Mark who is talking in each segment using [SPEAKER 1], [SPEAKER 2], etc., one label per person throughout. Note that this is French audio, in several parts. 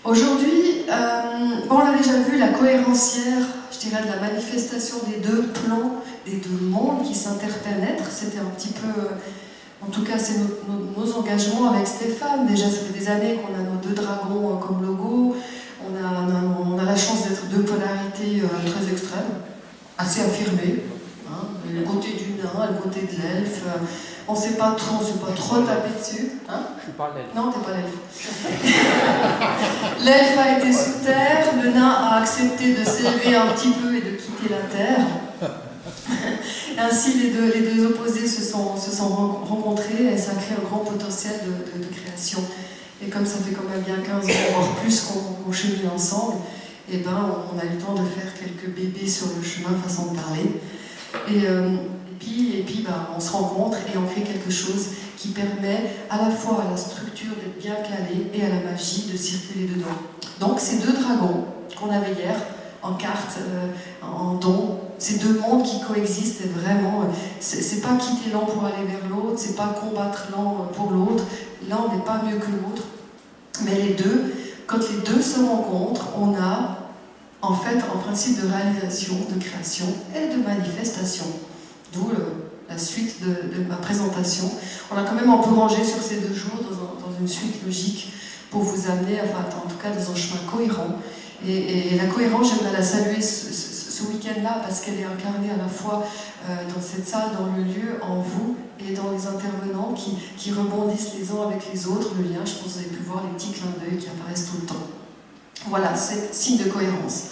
[SPEAKER 1] Aujourd'hui, bon, on a déjà vu la cohérencière, je dirais, de la manifestation des deux plans, des deux mondes qui s'interpénètrent. C'était un petit peu, en tout cas, c'est nos engagements avec Stéphane. Déjà, ça fait des années qu'on a nos deux dragons comme logo. On a la chance d'être deux polarités très extrêmes, assez affirmées. Hein, le côté du nain, le côté de l'elfe. On ne s'est pas trop tapé dessus. Hein,
[SPEAKER 2] je suis pas l'elfe.
[SPEAKER 1] Non, t'es pas l'elfe. L'elfe a été sous terre, le nain a accepté de s'élever un petit peu et de quitter la terre. Ainsi, les deux opposés se sont rencontrés et ça a créé un grand potentiel de création. Et comme ça fait quand même bien 15 ans, voire plus qu'on chemine ensemble, et ben, on a eu le temps de faire quelques bébés sur le chemin, façon de parler. Et puis ben, on se rencontre et on crée quelque chose qui permet à la fois à la structure d'être bien calée et à la magie de circuler dedans. Donc ces deux dragons qu'on avait hier en carte, en don, ces deux mondes qui coexistent, et vraiment, c'est pas quitter l'un pour aller vers l'autre, c'est pas combattre l'un pour l'autre, l'un n'est pas mieux que l'autre, mais les deux, quand les deux se rencontrent, on a en fait un principe de réalisation, de création et de manifestation. D'où la suite de ma présentation. On a quand même un peu rangé sur ces 2 jours dans une suite logique pour vous amener, enfin en tout cas dans un chemin cohérent. Et la cohérence, j'aimerais la saluer ce week-end-là parce qu'elle est incarnée à la fois dans cette salle, dans le lieu, en vous et dans les intervenants qui rebondissent les uns avec les autres. Le lien, je pense que vous avez pu voir les petits clins d'œil qui apparaissent tout le temps. Voilà, c'est signe de cohérence.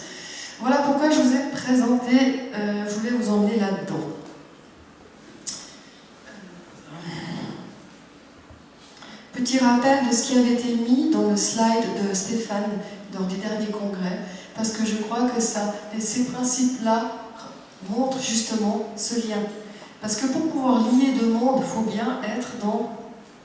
[SPEAKER 1] Voilà pourquoi je vous ai présenté, je voulais vous emmener là-dedans. Petit rappel de ce qui avait été mis dans le slide de Stéphane lors du dernier congrès, parce que je crois que ces principes-là montrent justement ce lien. Parce que pour pouvoir lier deux mondes, il faut bien être dans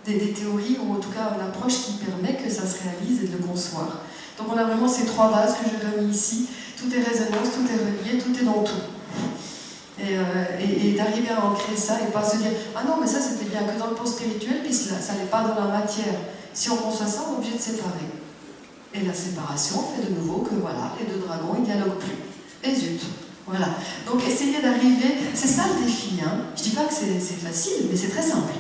[SPEAKER 1] des théories, ou en tout cas une approche qui permet que ça se réalise et de le concevoir. Donc on a vraiment ces 3 bases que je remis ici. Tout est résonance, tout est relié, tout est dans tout. Et d'arriver à ancrer ça et pas se dire « Ah non, mais ça c'était bien que dans le plan spirituel, puis ça n'est pas dans la matière. » Si on conçoit ça, on est obligé de séparer. Et la séparation fait de nouveau que voilà, les deux dragons, ils ne dialoguent plus. Et zut, voilà. Donc essayez d'arriver, c'est ça le défi, hein. Je ne dis pas que c'est facile, mais c'est très simple.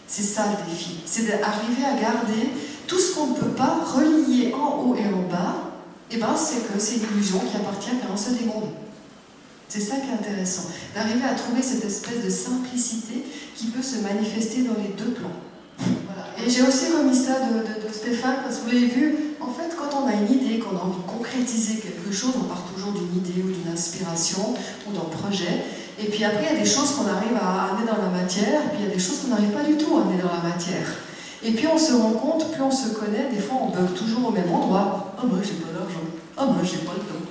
[SPEAKER 1] C'est ça le défi, c'est d'arriver à garder tout ce qu'on ne peut pas relier en haut et en bas, et ben c'est que c'est une illusion qui appartient qu'à un seul des mondes. C'est ça qui est intéressant, d'arriver à trouver cette espèce de simplicité qui peut se manifester dans les deux plans. Voilà. Et j'ai aussi remis ça de Stéphane, parce que vous l'avez vu, en fait, quand on a une idée, qu'on a envie de concrétiser quelque chose, on part toujours d'une idée ou d'une inspiration ou d'un projet, et puis après, il y a des choses qu'on arrive à amener dans la matière, et puis il y a des choses qu'on n'arrive pas du tout à amener dans la matière. Et puis on se rend compte, plus on se connaît, des fois on bug toujours au même endroit. « Ah moi j'ai pas d'argent, ah moi j'ai pas le temps,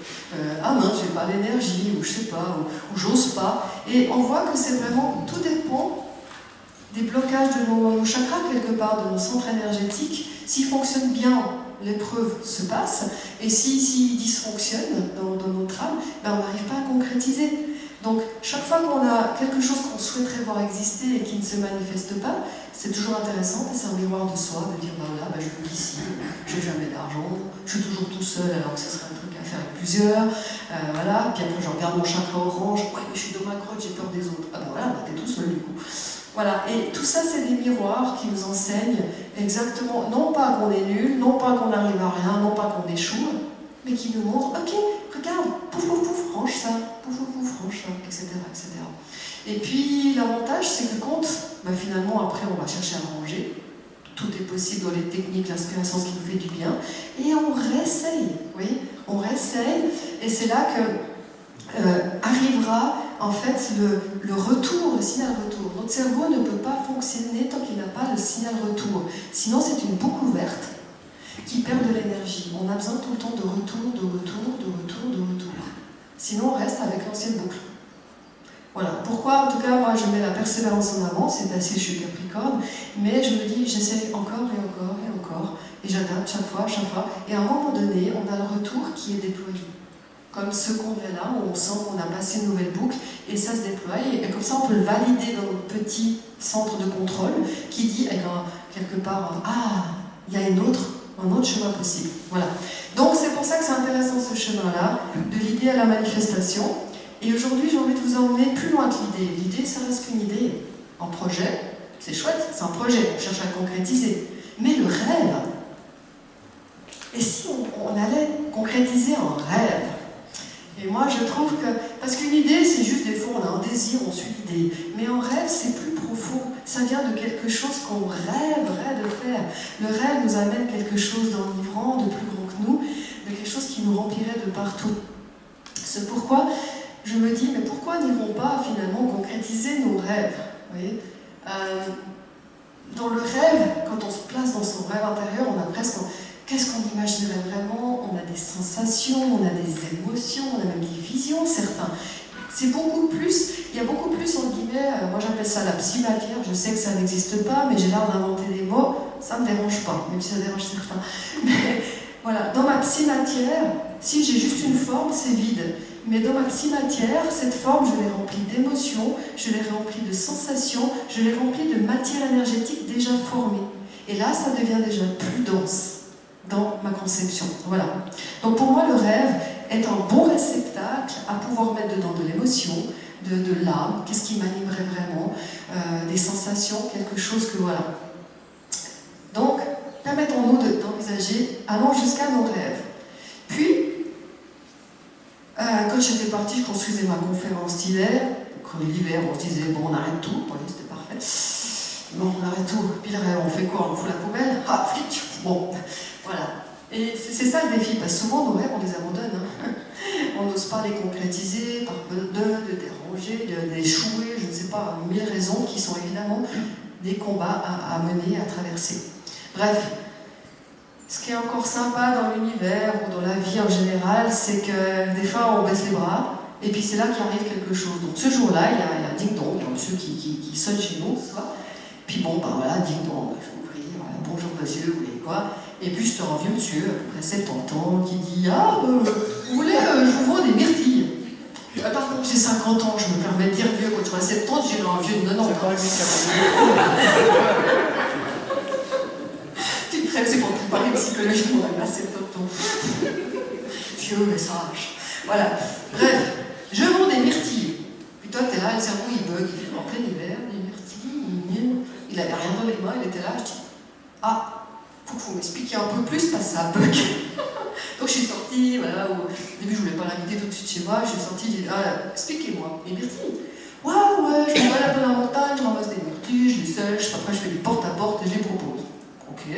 [SPEAKER 1] ah mince j'ai pas l'énergie, ou je sais pas, ou j'ose pas. » Et on voit que c'est vraiment, tout dépend des blocages de nos chakras quelque part, de nos centres énergétiques. S'ils fonctionnent bien, l'épreuve se passe, et s'ils dysfonctionnent dans notre âme, ben on n'arrive pas à concrétiser. Donc, chaque fois qu'on a quelque chose qu'on souhaiterait voir exister et qui ne se manifeste pas, c'est toujours intéressant, c'est un miroir de soi, de dire, ben voilà, ben je vis ici, je n'ai jamais d'argent, je suis toujours tout seul alors que ce serait un truc à faire avec plusieurs, voilà, puis après je regarde mon chakra orange, ouais, mais je suis dans ma grotte, j'ai peur des autres. Ah ben voilà, t'es tout seul du coup. Voilà, et tout ça c'est des miroirs qui nous enseignent exactement, non pas qu'on est nul, non pas qu'on n'arrive à rien, non pas qu'on échoue, mais qui nous montrent, ok, regarde, pouf, pouf, pouf, range ça, pouf, pouf, pouf, range ça, etc., etc. Et puis l'avantage, c'est que quand, ben, finalement, après, on va chercher à ranger, tout est possible dans les techniques, l'inspiration, ce qui nous fait du bien, et on réessaye, oui, on réessaye, et c'est là que arrivera, en fait, le retour, le signal retour. Notre cerveau ne peut pas fonctionner tant qu'il n'a pas le signal retour. Sinon, c'est une boucle ouverte qui perd de l'énergie. On a besoin tout le temps de retour, de retour, de retour, de retour. Sinon, on reste avec l'ancienne boucle. Voilà. Pourquoi, en tout cas, moi, je mets la persévérance en avant, c'est assez, je suis Capricorne, mais je me dis, j'essaie encore et encore et encore, et j'adapte chaque fois, et à un moment donné, on a le retour qui est déployé. Comme ce congrès-là, où on sent qu'on a passé une nouvelle boucle, et ça se déploie, et comme ça, on peut le valider dans notre petit centre de contrôle, qui dit, eh bien, quelque part, ah, il y a une autre un autre chemin possible. Voilà. Donc c'est pour ça que c'est intéressant ce chemin-là, de l'idée à la manifestation. Et aujourd'hui, j'ai envie de vous emmener plus loin que l'idée. L'idée, ça reste qu'une idée. Un projet, c'est chouette, c'est un projet, on cherche à le concrétiser. Mais le rêve, et si on allait concrétiser un rêve? Et moi, je trouve que... Parce qu'une idée, c'est juste des fois, on a un désir, on suit l'idée. Mais un rêve, c'est plus profond. Ça vient de quelque chose qu'on rêverait de faire. Le rêve nous amène quelque chose d'enivrant, de plus grand que nous, de quelque chose qui nous remplirait de partout. C'est pourquoi je me dis, mais pourquoi n'irons pas finalement concrétiser nos rêves? Vous voyez, dans le rêve, quand on se place dans son rêve intérieur, on a presque... Qu'est-ce qu'on imaginerait vraiment? On a des sensations, on a des émotions, on a même des visions, certains. C'est beaucoup plus, il y a beaucoup plus, entre guillemets, moi j'appelle ça la psy-matière, je sais que ça n'existe pas, mais j'ai l'air d'inventer des mots, ça ne me dérange pas, même si ça dérange certains. Mais voilà, dans ma psy-matière, si j'ai juste une forme, c'est vide. Mais dans ma psy-matière, cette forme, je l'ai remplie d'émotions, je l'ai remplie de sensations, je l'ai remplie de matière énergétique déjà formée. Et là, ça devient déjà plus dense dans ma conception. Voilà. Donc pour moi, le rêve est un bon réceptacle à pouvoir mettre dedans de l'émotion, de l'âme, qu'est-ce qui m'animerait vraiment, des sensations, quelque chose que voilà. Donc, permettons-nous d'envisager, allons jusqu'à nos rêves. Puis, quand j'étais partie, je construisais ma conférence d'hiver. L'hiver, on se disait, bon, on arrête tout. Vous voyez, c'était parfait. Bon, on arrête tout. Puis le rêve, on fait quoi? On fout la poubelle? Ah, flic. Bon, voilà. Et c'est ça le défi, parce que souvent, nos rêves, on les abandonne. Hein. On n'ose pas les concrétiser par peur de déranger, d'échouer, je ne sais pas, mille raisons qui sont évidemment des combats à mener, à traverser. Bref. Ce qui est encore sympa dans l'univers ou dans la vie en général, c'est que des fois on baisse les bras et puis c'est là qu'il arrive quelque chose. Donc ce jour-là, il y a un ding-dong, il y a un monsieur qui sonne chez nous, tu vois. Puis bon, ben voilà, ding-dong, je vous prie, voilà, bonjour monsieur, vous voulez quoi? Et puis c'est un vieux monsieur, à peu près 70 ans, qui dit ah, vous voulez, je vous vends des myrtilles. Pardon, j'ai 50 ans, je me permets de dire vieux, quand tu vois 70 ans, j'ai un vieux de 90 ans. C'est pour préparer psychologiquement, là, c'est tonton. Vieux message. Voilà. Bref, je vends des myrtilles. Puis toi, t'es là, le cerveau, il bug, il fait en plein hiver, des myrtilles, il avait rien dans les mains, il était là, je dis, ah, faut que vous m'expliquiez un peu plus, parce que ça bug. Donc je suis sortie, voilà, au début je voulais pas l'inviter tout de suite chez moi, je suis sortie, j'ai dit, ah, expliquez-moi, les myrtilles. Ouais, je me balade dans la montagne, je ramasse des myrtilles, je les sèche, après je fais du porte-à-porte et je les propose. Ok.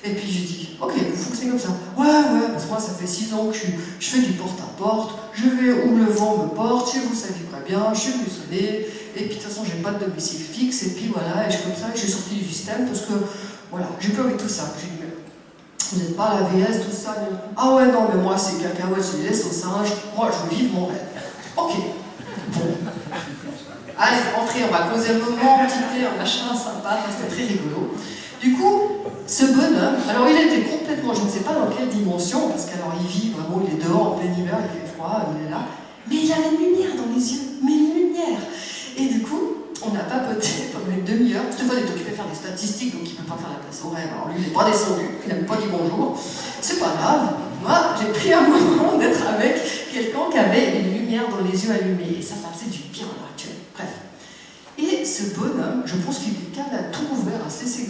[SPEAKER 1] Et puis j'ai dit, ok, vous fonctionnez comme ça. Ouais, parce que moi ça fait 6 ans que je fais du porte-à-porte, je vais où le vent me porte, chez vous ça vibrait bien, je suis venu sonner, et puis de toute façon j'ai pas de domicile fixe, et puis voilà, et je comme ça, et je suis sortie du système parce que, voilà, j'ai peur avec tout ça. J'ai dit, mais vous n'êtes pas à la VS, tout ça. Ah ouais, non, mais moi c'est cacahuète, je les laisse aux singes, moi je veux vivre mon rêve. Ok, bon. Allez, entrez, on va causer un moment, quitter un machin sympa, c'était très rigolo. Du coup, ce bonhomme, alors il était complètement, je ne sais pas dans quelle dimension, parce qu'alors il vit vraiment, il est dehors en plein hiver, il fait froid, il est là, mais il a une lumière dans les yeux, mais une lumière. Et du coup, on a papoté pendant une demi-heure, parce que il est occupé à faire des statistiques, donc il ne peut pas faire la place au rêve, alors lui il n'est pas descendu, il n'a même pas dit bonjour, c'est pas grave, moi j'ai pris un moment d'être avec quelqu'un qui avait une lumière dans les yeux allumés, et ça faisait du bien à l'heure actuelle, bref. Et ce bonhomme, je pense qu'il est capable à tout ouvert, à cesser.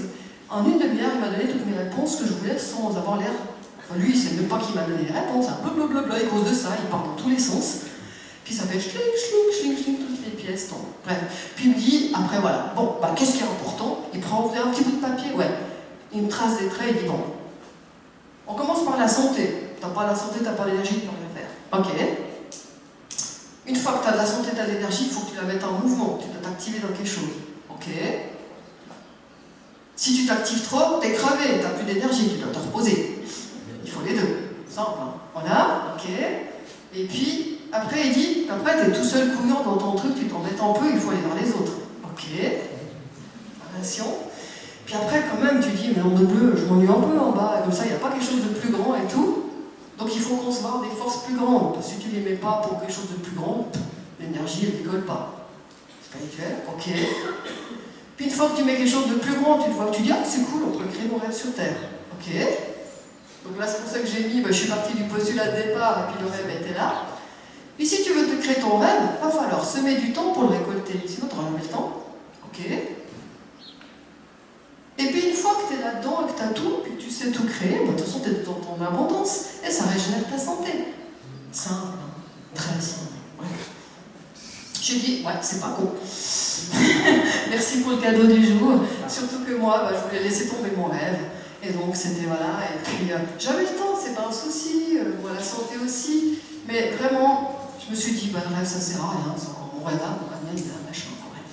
[SPEAKER 1] En une demi-heure, il m'a donné toutes mes réponses que je voulais sans avoir l'air... Enfin, lui, il ne sait même pas qui m'a donné les réponses, un blablabla, à cause de ça, il part dans tous les sens. Puis ça fait schling, toutes les pièces tombent. Bref. Puis il me dit, après voilà, bon, bah qu'est-ce qui est important? Il prend un petit bout de papier, ouais. Il me trace des traits, il dit, bon, on commence par la santé. T'as pas la santé, t'as pas l'énergie, tu peux rien faire. Ok. Une fois que tu as de la santé, tu as de l'énergie, il faut que tu la mettes en mouvement, tu dois t'activer dans quelque chose. Ok. Si tu t'actives trop, t'es crevé, t'as plus d'énergie, tu dois te reposer. Il faut les deux. Simple, hein. Voilà, ok. Et puis, après, il dit, après, t'es tout seul couillant dans ton truc, tu t'embêtes un peu, il faut aller vers les autres. Ok. Relation. Puis après, quand même, tu dis, mais nom de bleu, je m'ennuie un peu en bas, comme ça, il n'y a pas quelque chose de plus grand et tout. Donc il faut concevoir des forces plus grandes, parce que si tu ne les mets pas pour quelque chose de plus grand, l'énergie, elle ne décolle pas. Spirituel, ok. Puis une fois que tu mets quelque chose de plus grand, tu te vois que tu dis, ah, c'est cool, on peut créer nos rêves sur Terre. Ok. Ok. Donc là, c'est pour ça que j'ai mis, je suis partie du postulat de départ et puis le rêve était là. Puis si tu veux te créer ton rêve, il va falloir semer du temps pour le récolter. Sinon, tu n'auras jamais le temps. Ok. Et puis une fois que tu es là-dedans et que tu as tout, puis que tu sais tout créer, de toute façon, tu es dans ton abondance. Et ça régénère ta santé. Simple. Très simple. Ouais. Je dis, ouais, c'est pas con. Merci pour le cadeau du jour. Surtout que moi, je voulais laisser tomber mon rêve. Et donc, c'était voilà. Et puis, j'avais le temps, c'est pas un souci. La santé aussi. Mais vraiment, je me suis dit, le rêve, ça sert à rien. C'est encore mon rêve, machin, mon rêve.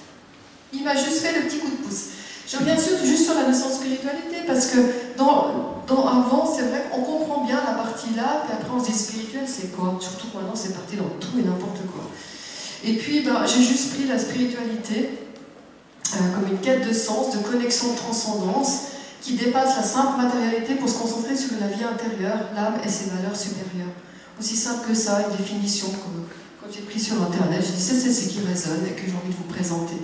[SPEAKER 1] Il m'a juste fait le petit coup de pouce. Je reviens juste sur la notion de spiritualité, parce que avant, c'est vrai qu'on comprend bien la partie là, puis après on se dit spirituel, c'est quoi? Surtout que maintenant, c'est parti dans tout et n'importe quoi. Et puis, j'ai juste pris la spiritualité comme une quête de sens, de connexion, de transcendance, qui dépasse la simple matérialité pour se concentrer sur la vie intérieure, l'âme et ses valeurs supérieures. Aussi simple que ça, une définition que quand j'ai pris sur Internet, je dis c'est ce qui résonne et que j'ai envie de vous présenter.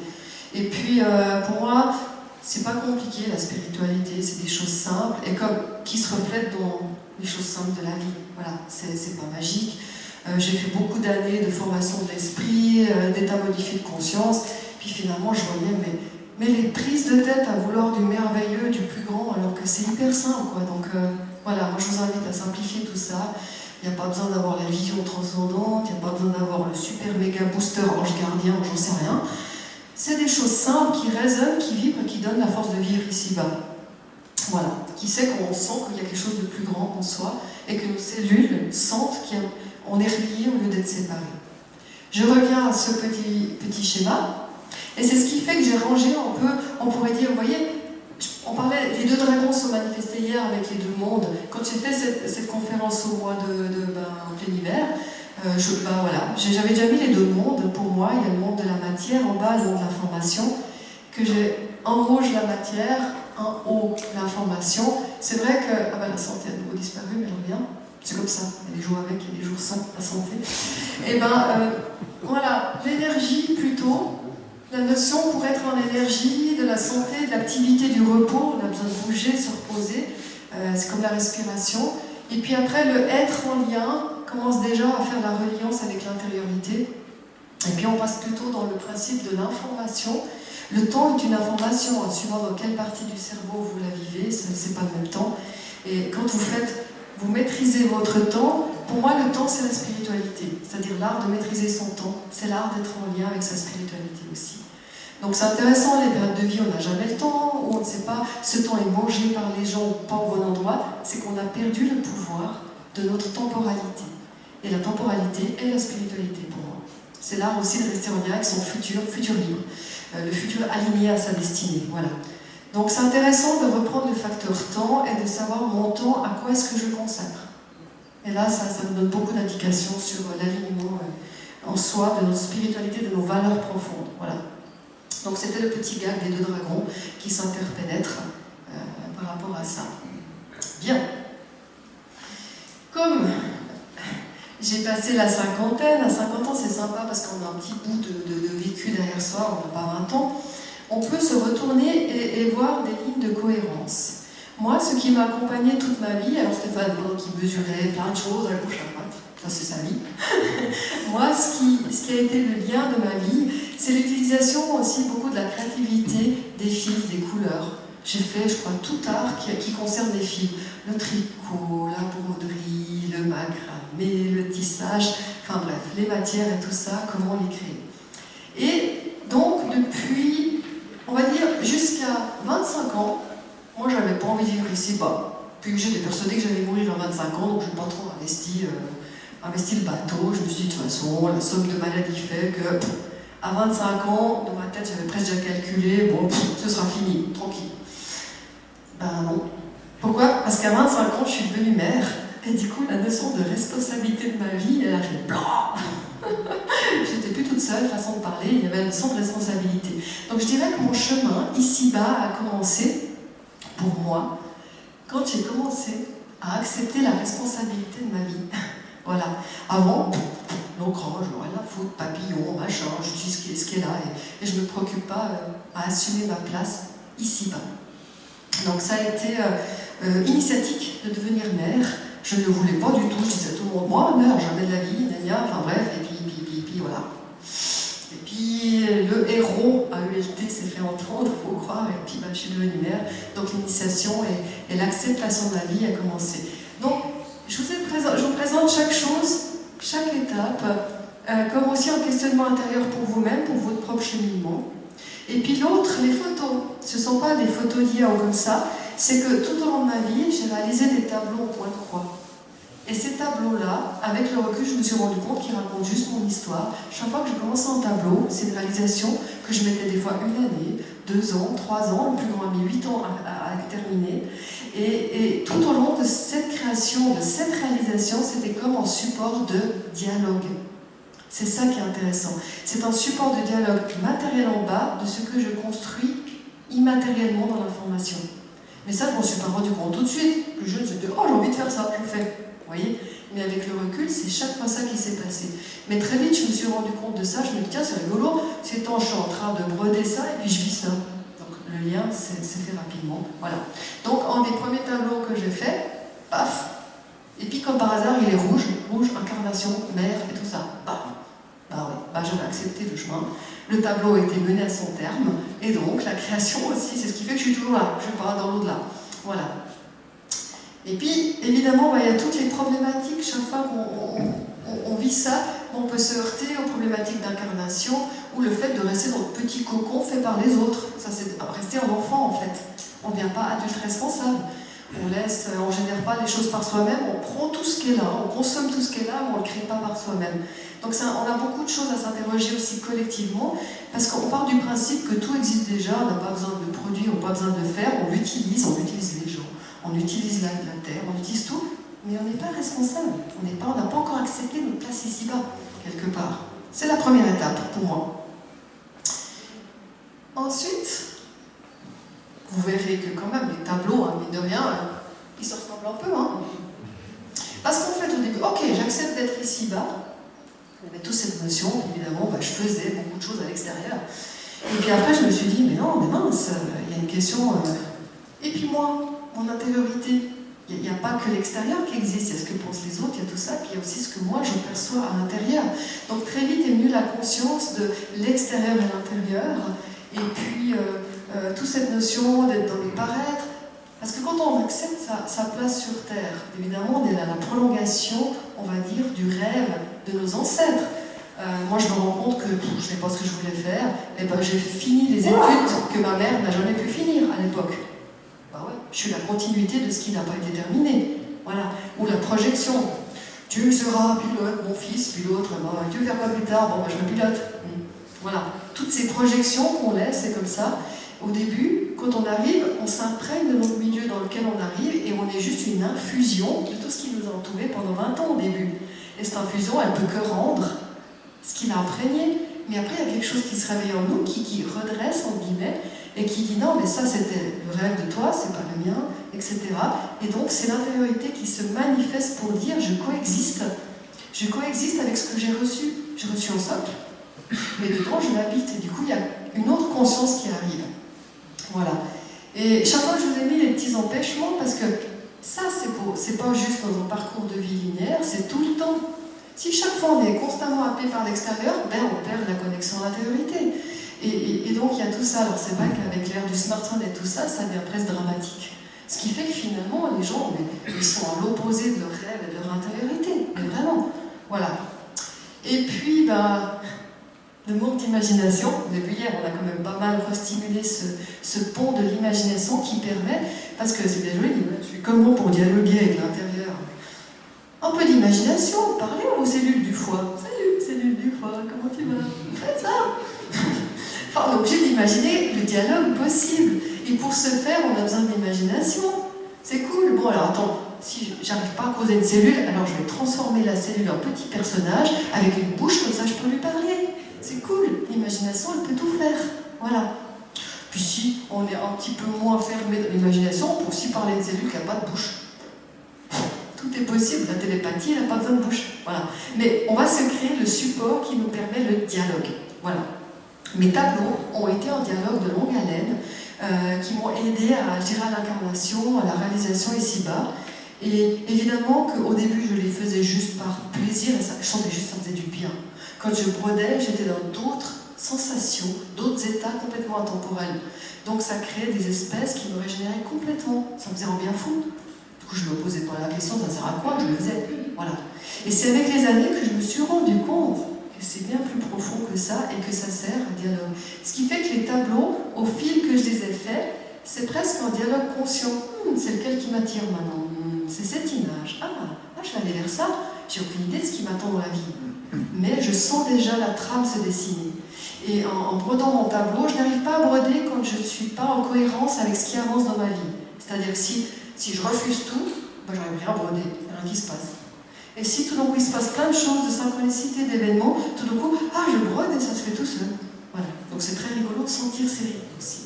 [SPEAKER 1] Et puis, pour moi, c'est pas compliqué la spiritualité, c'est des choses simples et qui se reflètent dans les choses simples de la vie. Voilà, c'est pas magique. J'ai fait beaucoup d'années de formation de l'esprit, d'état modifié de conscience, puis finalement je voyais mais les prises de tête à vouloir du merveilleux, du plus grand, alors que c'est hyper simple, quoi. Donc voilà, moi je vous invite à simplifier tout ça. Il n'y a pas besoin d'avoir la vision transcendante, il n'y a pas besoin d'avoir le super méga booster ange gardien, j'en sais rien. C'est des choses simples qui résonnent, qui vibrent et qui donnent la force de vivre ici-bas. Voilà, qui sait qu'on sent qu'il y a quelque chose de plus grand en soi et que nos cellules sentent qu'on est reliés au lieu d'être séparés. Je reviens à ce petit schéma et c'est ce qui fait que j'ai rangé un peu, on pourrait dire, vous voyez, on parlait, les deux dragons se sont manifestés hier avec les deux mondes. Quand j'ai fait cette conférence au mois de plein hiver, voilà, j'avais déjà mis les deux mondes. Pour moi, il y a le monde de la matière en bas, le monde de l'information, que j'ai en rouge la matière, en haut l'information. C'est vrai que la santé a de nouveau disparu, mais elle revient. C'est comme ça, il y a des jours avec, il y a des jours sans la santé. Et voilà, l'énergie plutôt. La notion pour être en énergie, de la santé, de l'activité, du repos, on a besoin de bouger, se reposer, c'est comme la respiration. Et puis après, le être en lien commence déjà à faire la reliance avec l'intériorité. Et puis on passe plutôt dans le principe de l'information. Le temps est une information, suivant dans quelle partie du cerveau vous la vivez, c'est pas le même temps. Et quand vous maîtrisez votre temps, pour moi le temps c'est la spiritualité, c'est-à-dire l'art de maîtriser son temps, c'est l'art d'être en lien avec sa spiritualité aussi. Donc c'est intéressant, les périodes de vie, on n'a jamais le temps, ou on ne sait pas, ce temps est mangé par les gens ou pas au bon endroit, c'est qu'on a perdu le pouvoir de notre temporalité. Et la temporalité est la spiritualité pour moi. C'est l'art aussi de rester en lien avec son futur libre, le futur aligné à sa destinée, voilà. Donc c'est intéressant de reprendre le facteur temps et de savoir mon temps, à quoi est-ce que je consacre. Et là, ça me donne beaucoup d'indications sur l'alignement en soi, de notre spiritualité, de nos valeurs profondes. Voilà. Donc c'était le petit gag des deux dragons qui s'interpénètrent par rapport à ça. Bien. Comme j'ai passé la cinquantaine, à 50 ans c'est sympa parce qu'on a un petit bout de vécu derrière soi, on n'a pas 20 ans, on peut se retourner et voir des lignes de cohérence. Moi, ce qui m'a accompagné toute ma vie, alors Stéphane, qui mesurait plein de choses à gauche, à droite, ça c'est sa vie. Moi, ce qui a été le lien de ma vie, c'est l'utilisation aussi beaucoup de la créativité, des fils, des couleurs. J'ai fait, je crois, tout art qui concerne les fils. Le tricot, la broderie, le macramé, le tissage, enfin bref, les matières et tout ça, comment les créer. Et donc, depuis, on va dire, jusqu'à 25 ans, moi, j'avais pas envie de vivre ici-bas. Puis j'étais persuadée que j'allais mourir à 25 ans, donc je n'ai pas trop investi le bateau. Je me suis dit, de toute façon, la somme de maladie fait que, à 25 ans, dans ma tête, j'avais presque déjà calculé, bon, ce sera fini, tranquille. Ben non. Pourquoi? Parce qu'à 25 ans, je suis devenue mère, et du coup, la notion de responsabilité de ma vie, elle a fait blanc. J'étais plus toute seule, façon de parler, il y avait une notion de responsabilité. Donc je dirais que mon chemin, ici-bas, a commencé, pour moi, quand j'ai commencé à accepter la responsabilité de ma vie. Voilà. Avant, l'ancrage, j'aurais la faute, papillon, machin, je dis ce qui est là, et je ne me préoccupe pas à assumer ma place ici-bas. Donc ça a été initiatique de devenir mère. Je ne le voulais pas du tout, je disais à tout le monde, moi, mère, jamais de la vie, enfin bref, et puis voilà. Et puis le héros à ULT s'est fait entendre, il faut croire, et puis je suis devenue mère. Donc l'initiation et l'acceptation de la vie a commencé. Donc je vous présente chaque chose, chaque étape, comme aussi un questionnement intérieur pour vous-même, pour votre propre cheminement. Et puis l'autre, les photos. Ce ne sont pas des photos d'hier ou comme ça, c'est que tout au long de ma vie, j'ai réalisé des tableaux au point de croix. Et ces tableaux-là, avec le recul, je me suis rendu compte qu'ils racontent juste mon histoire. Chaque fois que je commençais un tableau, c'est une réalisation que je mettais des fois 1 année, 2 ans, 3 ans, le plus grand a mis 8 ans à terminer. Et tout au long de cette création, de cette réalisation, c'était comme un support de dialogue. C'est ça qui est intéressant. C'est un support de dialogue matériel en bas de ce que je construis immatériellement dans l'information. Mais ça, je m'en suis pas rendu compte tout de suite. Plus jeune, c'était « Oh, j'ai envie de faire ça, je le fais ». Vous voyez? Mais avec le recul, c'est chaque fois ça qui s'est passé. Mais très vite, je me suis rendu compte de ça. Je me dis « Tiens, c'est rigolo. Ces temps, je suis en train de broder ça et puis je vis ça. » Donc, le lien s'est fait rapidement. Voilà. Donc, un des premiers tableaux que j'ai fait, paf. Et puis, comme par hasard, il est rouge, incarnation, mère et tout ça. Bam. Bah oui, j'avais accepté le chemin. Le tableau a été mené à son terme, et donc la création aussi, c'est ce qui fait que je suis toujours là, je ne vais pas dans l'au-delà. Voilà. Et puis, évidemment, il y a toutes les problématiques, chaque fois qu'on vit ça, on peut se heurter aux problématiques d'incarnation, ou le fait de rester dans le petit cocon fait par les autres. Ça, c'est rester un enfant, en fait. On ne devient pas adulte responsable. On ne génère pas les choses par soi-même, on prend tout ce qui est là, on consomme tout ce qui est là, mais on ne le crée pas par soi-même. Donc on a beaucoup de choses à s'interroger aussi collectivement, parce qu'on part du principe que tout existe déjà, on n'a pas besoin de produits, on n'a pas besoin de faire, on utilise les gens, on utilise la terre, on utilise tout, mais on n'est pas responsable, on n'a pas encore accepté notre place ici-bas, quelque part. C'est la première étape pour moi. Ensuite, vous verrez que quand même les tableaux, mine de rien, ils se ressemblent un peu. Parce qu'en fait, au début, ok, j'accepte d'être ici-bas. Il y avait toute cette notion, évidemment, je faisais beaucoup de choses à l'extérieur. Et puis après, je me suis dit, mais non, mais mince, il y a une question. Et puis moi, mon intériorité, il n'y a pas que l'extérieur qui existe, il y a ce que pensent les autres, il y a tout ça, puis il y a aussi ce que moi, je perçois à l'intérieur. Donc très vite est venue la conscience de l'extérieur et l'intérieur, et puis toute cette notion d'être dans le paraître. Parce que quand on accepte sa place sur Terre, évidemment, on est à la prolongation, on va dire, du rêve de nos ancêtres. Moi, je me rends compte que je ne sais pas ce que je voulais faire, et j'ai fini les études que ma mère n'a jamais pu finir à l'époque. Ouais, je suis la continuité de ce qui n'a pas été terminé. Voilà. Ou la projection. Tu seras pilote, mon fils, puis l'autre, tu veux faire quoi plus tard? Je me pilote. Voilà. Toutes ces projections qu'on laisse, c'est comme ça. Au début, quand on arrive, on s'imprègne de notre milieu dans lequel on arrive et on est juste une infusion de tout ce qui nous a entouré pendant 20 ans au début. Et cette infusion, elle peut que rendre ce qu'il a imprégné. Mais après, il y a quelque chose qui se réveille en nous, qui redresse, entre guillemets, et qui dit non, mais ça c'était le rêve de toi, c'est pas le mien, etc. Et donc c'est l'intériorité qui se manifeste pour dire je coexiste. Je coexiste avec ce que j'ai reçu. J'ai reçu un socle, mais dedans je l'habite. Et du coup, il y a une autre conscience qui arrive. Voilà. Et chaque fois, je vous ai mis les petits empêchements parce que ça, c'est pas juste dans un parcours de vie linéaire, c'est tout le temps. Si chaque fois on est constamment happé par l'extérieur, on perd la connexion à l'intériorité. Et donc il y a tout ça. Alors c'est vrai qu'avec l'ère du smartphone et tout ça, ça devient presque dramatique. Ce qui fait que finalement, les gens, ils sont à l'opposé de leur rêve et de leur intériorité. Mais vraiment. Voilà. Et puis, le monde d'imagination, vous avez vu hier, on a quand même pas mal restimulé ce pont de l'imagination qui permet, parce que c'est bien joli, je suis comment pour dialoguer avec l'intérieur. Un peu d'imagination, parlez à vos cellules du foie. Salut, cellules du foie, comment tu vas? Faites ça. Enfin, on est obligé d'imaginer le dialogue possible. Et pour ce faire, on a besoin d'imagination. C'est cool. Bon, alors attends, si j'arrive pas à causer une cellule, alors je vais transformer la cellule en petit personnage avec une bouche, comme ça je peux lui parler. C'est cool, l'imagination, elle peut tout faire. Voilà. Puis si on est un petit peu moins fermé dans l'imagination, on peut aussi parler de cellules qui n'ont pas de bouche. Tout est possible, la télépathie, elle n'a pas besoin de bouche. Voilà. Mais on va se créer le support qui nous permet le dialogue. Voilà. Mes tableaux ont été en dialogue de longue haleine qui m'ont aidé à, je dirais, à l'incarnation, à la réalisation ici-bas. Et évidemment qu'au début, je les faisais juste par plaisir, et ça, je sentais juste que ça faisait du bien. Quand je brodais, j'étais dans d'autres sensations, d'autres états complètement intemporels. Donc ça créait des espèces qui me régénéraient complètement. Ça me faisait un bien fou. Du coup, je ne me posais pas la question, ça sert à quoi? Je le faisais. Voilà. Et c'est avec les années que je me suis rendu compte que c'est bien plus profond que ça et que ça sert à dialogue. Ce qui fait que les tableaux, au fil que je les ai faits, c'est presque un dialogue conscient. C'est lequel qui m'attire maintenant? C'est cette image. Je vais aller vers ça. J'ai aucune idée de ce qui m'attend dans la vie. Mais je sens déjà la trame se dessiner. Et en brodant mon tableau, je n'arrive pas à broder quand je ne suis pas en cohérence avec ce qui avance dans ma vie. C'est-à-dire que si je refuse tout, ben, je n'arrive rien à broder, rien qui se passe. Et si tout d'un coup il se passe plein de choses, de synchronicité, d'événements, tout d'un coup, je brode et ça se fait tout seul. Voilà. Donc c'est très rigolo de sentir ces rythmes aussi.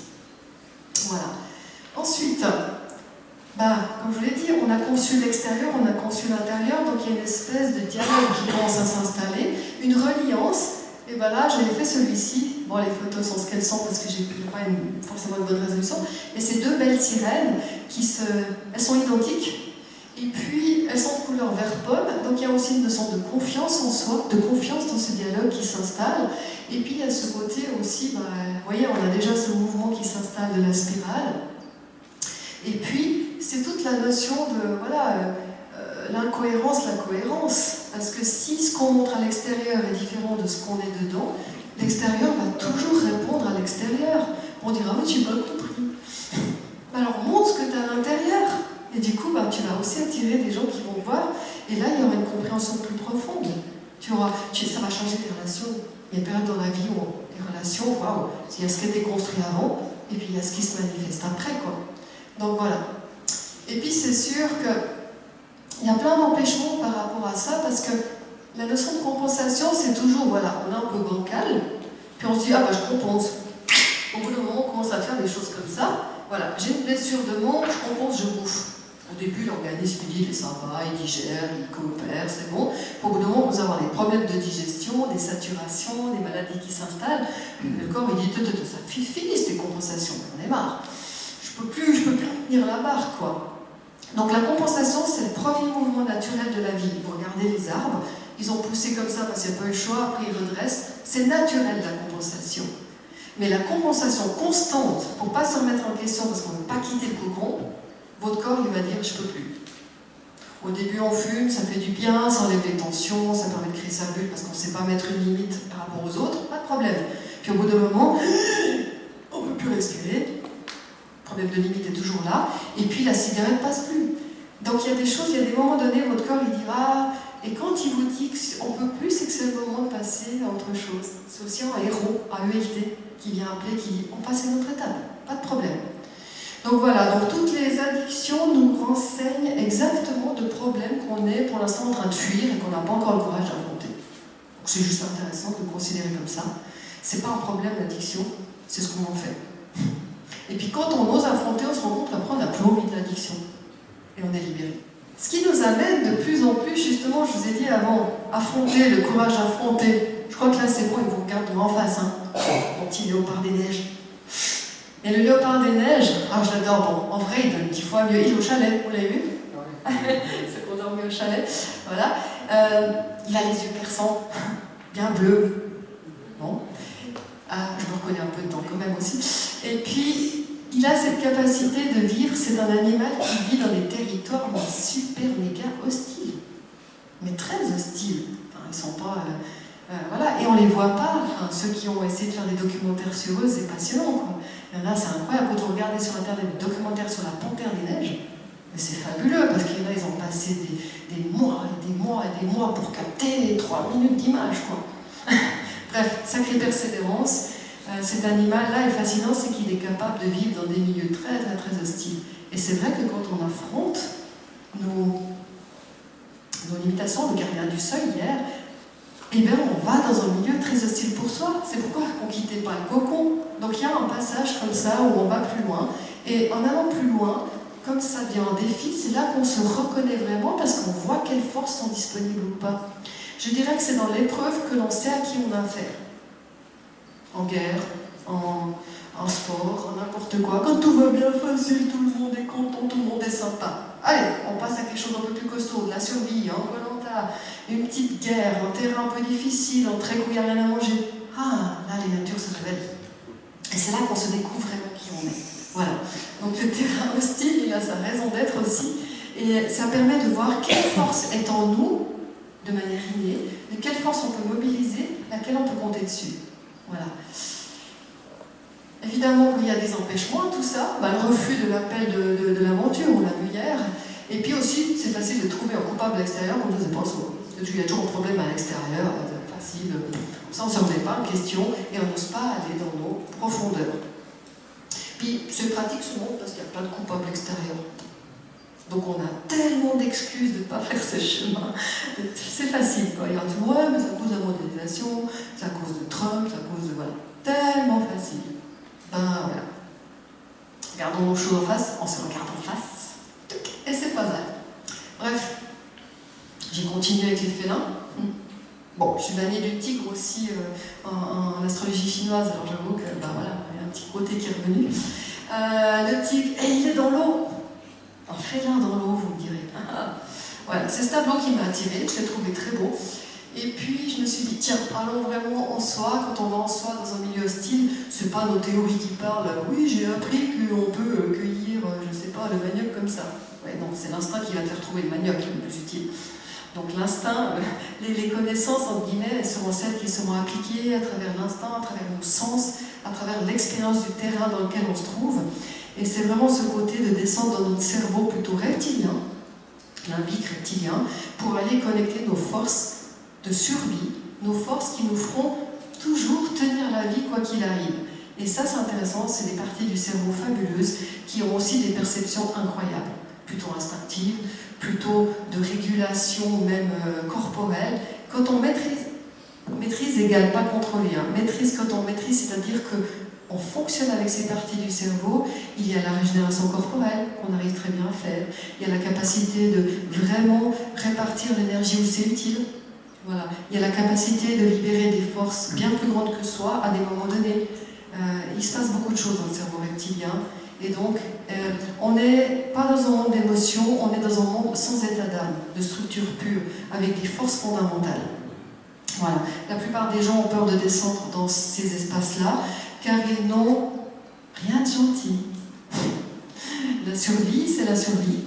[SPEAKER 1] Voilà. Ensuite, comme je vous l'ai dit, on a conçu l'extérieur, on a conçu l'intérieur, donc il y a une espèce de dialogue qui commence à s'installer, une reliance. Et là, j'avais fait celui-ci. Bon, les photos sont ce qu'elles sont parce que j'ai pas forcément une bonne résolution. Mais ces deux belles sirènes, elles sont identiques. Et puis, elles sont de couleur vert pomme. Donc, il y a aussi une notion de confiance en soi, de confiance dans ce dialogue qui s'installe. Et puis, il y a ce côté aussi, vous voyez, on a déjà ce mouvement qui s'installe de la spirale. Et puis, c'est toute la notion de, l'incohérence, la cohérence. Parce que si ce qu'on montre à l'extérieur est différent de ce qu'on est dedans, l'extérieur va toujours répondre à l'extérieur. On dira, oui, tu m'as compris. Alors, montre ce que tu as à l'intérieur. Et du coup, tu vas aussi attirer des gens qui vont voir. Et là, il y aura une compréhension plus profonde. Ça va changer tes relations. Il y a une période dans la vie où les relations, waouh, il y a ce qui a été construit avant, et puis il y a ce qui se manifeste après, quoi. Donc voilà. Et puis c'est sûr qu'il y a plein d'empêchements par rapport à ça, parce que la notion de compensation, c'est toujours, on est un peu bancal, puis on se dit, je compense. Au bout d'un moment, on commence à faire des choses comme ça. Voilà, j'ai une blessure de manque, je compense, je bouffe. Au début, l'organisme dit, il est sympa, il digère, il coopère, c'est bon. Au bout d'un moment, on va avoir des problèmes de digestion, des saturations, des maladies qui s'installent. Le corps, il dit, ça finisse tes compensations, on est marre. Je peux plus tenir la barre, quoi. Donc la compensation, c'est le premier mouvement naturel de la vie. Vous regardez les arbres, ils ont poussé comme ça parce qu'il n'y a pas eu le choix, après ils redressent. C'est naturel, la compensation. Mais la compensation constante, pour ne pas se remettre en question parce qu'on ne veut pas quitter le cocon, votre corps, il va dire, je ne peux plus. Au début, on fume, ça fait du bien, ça enlève les tensions, ça permet de créer sa bulle parce qu'on ne sait pas mettre une limite par rapport aux autres, pas de problème. Puis au bout d'un moment, on ne peut plus respirer. Le problème de limite est toujours là, et puis la cigarette ne passe plus. Donc il y a des choses, il y a des moments donnés, votre corps il dira, et quand il vous dit qu'on ne peut plus, c'est que c'est le moment de passer à autre chose. C'est aussi un héros, à ELT, qui vient appeler, qui dit, on passe à une autre étape, pas de problème. Donc voilà, donc toutes les addictions nous renseignent exactement de problèmes qu'on est pour l'instant en train de fuir et qu'on n'a pas encore le courage d'affronter. Donc c'est juste intéressant de le considérer comme ça. C'est pas un problème l'addiction, c'est ce qu'on en fait. Et puis quand on ose affronter, on se rend compte qu'après on n'a plus envie de l'addiction. Et on est libéré. Ce qui nous amène de plus en plus, justement, je vous ai dit avant, affronter, le courage d'affronter. Je crois que là c'est bon, il vous regarde en face, mon petit léopard des neiges. Et le léopard des neiges, je l'adore, bon, en vrai il donne 10 fois mieux. Il est au chalet, vous l'avez vu? C'est qu'on dort mieux au chalet. Voilà. Il a les yeux perçants, bien bleus. Bon. Je me reconnais un peu dedans quand même aussi. Et puis, il a cette capacité de vivre, c'est un animal qui vit dans des territoires super méga hostiles. Mais très hostiles. Enfin, ils sont pas... voilà, et on les voit pas. Enfin, ceux qui ont essayé de faire des documentaires sur eux, c'est passionnant, quoi. Il y en a, c'est incroyable. Quand vous regardez sur Internet des documentaires sur la panthère des neiges, mais c'est fabuleux, parce qu'il y en a, ils ont passé des mois et des mois et des mois pour capter 3 minutes d'image, quoi. Bref, sacrée persévérance. Cet animal-là est fascinant, c'est qu'il est capable de vivre dans des milieux très très très hostiles. Et c'est vrai que quand on affronte nos limitations, le gardien du seuil hier, eh bien on va dans un milieu très hostile pour soi. C'est pourquoi on ne quittait pas le cocon. Donc il y a un passage comme ça où on va plus loin. Et en allant plus loin, comme ça devient un défi, c'est là qu'on se reconnaît vraiment parce qu'on voit quelles forces sont disponibles ou pas. Je dirais que c'est dans l'épreuve que l'on sait à qui on a affaire. En guerre, en sport, en n'importe n'importe quoi. Quand tout va bien facile, tout le monde est content, tout le monde est sympa. Allez, on passe à quelque chose d'un peu plus costaud, de la survie, hein, Koh-Lanta, une petite guerre, un terrain un peu difficile, un trek où il n'y a rien à manger. Ah, là, les natures se révèlent. Et c'est là qu'on se découvre vraiment qui on est. Voilà. Donc le terrain hostile, il a sa raison d'être aussi. Et ça permet de voir quelle force est en nous, de manière innée, de quelle force on peut mobiliser, laquelle on peut compter dessus. Voilà. Évidemment qu'il y a des empêchements à tout ça, le refus de l'appel de l'aventure, on l'a vu hier, et puis aussi c'est facile de trouver un coupable extérieur, on ne faisait pas ça. Il y a toujours un problème à l'extérieur, c'est facile, comme ça on ne se remet pas en question et on n'ose pas aller dans nos profondeurs. Puis c'est pratique souvent parce qu'il n'y a pas de coupable extérieur. Donc on a tellement d'excuses de ne pas faire ce chemin. C'est facile, quoi. Il y a dit, ouais, mais c'est à cause de la mondialisation, c'est à cause de Trump, c'est à cause de... Voilà. Tellement facile. Voilà. Regardons nos choses en face, on se regarde en face, et c'est pas mal. Bref, j'ai continué avec les félins. Bon, je suis l'année du tigre aussi en astrologie chinoise, alors j'avoue que, voilà, il y a un petit côté qui est revenu. Le tigre, et il est dans l'eau. Un félin dans l'eau, vous me direz. Voilà, c'est ce tableau qui m'a attiré, je l'ai trouvé très beau. Et puis je me suis dit, tiens, allons vraiment en soi. Quand on va en soi dans un milieu hostile, c'est pas nos théories qui parlent. Oui, j'ai appris qu'on peut cueillir, je sais pas, le manioc comme ça. Ouais, non, c'est l'instinct qui va te faire trouver le manioc le plus utile. Donc l'instinct, les connaissances, entre guillemets, elles seront celles qui seront appliquées à travers l'instinct, à travers nos sens, à travers l'expérience du terrain dans lequel on se trouve. Et c'est vraiment ce côté de descendre dans notre cerveau plutôt reptilien, limbique reptilien, pour aller connecter nos forces de survie, nos forces qui nous feront toujours tenir la vie quoi qu'il arrive. Et ça c'est intéressant, c'est des parties du cerveau fabuleuses qui ont aussi des perceptions incroyables, plutôt instinctives, plutôt de régulation même corporelle. Quand on maîtrise égale pas contrôler, hein. Maîtrise quand on maîtrise, c'est-à-dire que on fonctionne avec ces parties du cerveau, il y a la régénération corporelle qu'on arrive très bien à faire, il y a la capacité de vraiment répartir l'énergie où c'est utile. Voilà. Il y a la capacité de libérer des forces bien plus grandes que soi à des moments donnés. Il se passe beaucoup de choses dans le cerveau reptilien. Et donc, on n'est pas dans un monde d'émotions, on est dans un monde sans état d'âme, de structure pure, avec des forces fondamentales. Voilà. La plupart des gens ont peur de descendre dans ces espaces-là, car ils n'ont rien de gentil. La survie, c'est la survie.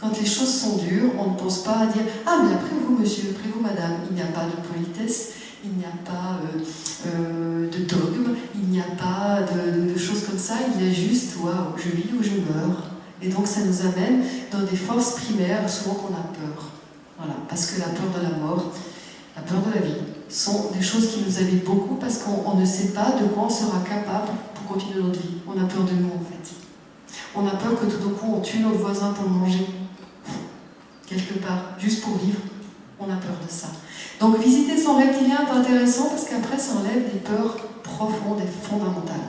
[SPEAKER 1] Quand les choses sont dures, on ne pense pas à dire « Ah, mais après vous, monsieur, après vous, madame, il n'y a pas de politesse, il n'y a pas de dogme, il n'y a pas de choses comme ça, il y a juste « Waouh, je vis ou je meurs ». Et donc ça nous amène dans des forces primaires, souvent qu'on a peur. Voilà, parce que la peur de la mort, la peur de la vie, sont des choses qui nous habitent beaucoup parce qu'on ne sait pas de quoi on sera capable pour continuer notre vie. On a peur de nous, en fait. On a peur que tout d'un coup, on tue notre voisin pour le manger. Quelque part, juste pour vivre, on a peur de ça. Donc visiter son reptilien est intéressant parce qu'après ça enlève des peurs profondes et fondamentales.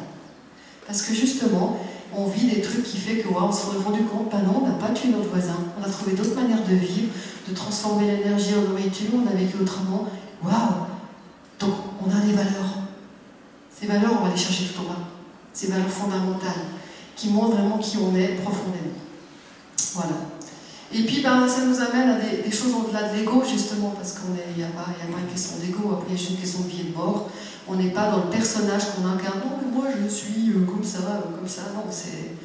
[SPEAKER 1] Parce que justement, on vit des trucs qui fait que on se est rendu compte, non, on n'a pas tué notre voisin, on a trouvé d'autres manières de vivre, de transformer l'énergie en nourriture, on a vécu autrement. Waouh! Donc on a des valeurs. Ces valeurs, on va les chercher tout en bas. Ces valeurs fondamentales qui montrent vraiment qui on est profondément. Voilà. Et puis ça nous amène à des choses au-delà de l'ego, justement, parce qu'il n'y a pas une question d'ego, après il y a juste une question de vie et de mort. On n'est pas dans le personnage qu'on incarne, non mais moi je suis comme ça, non, c'est...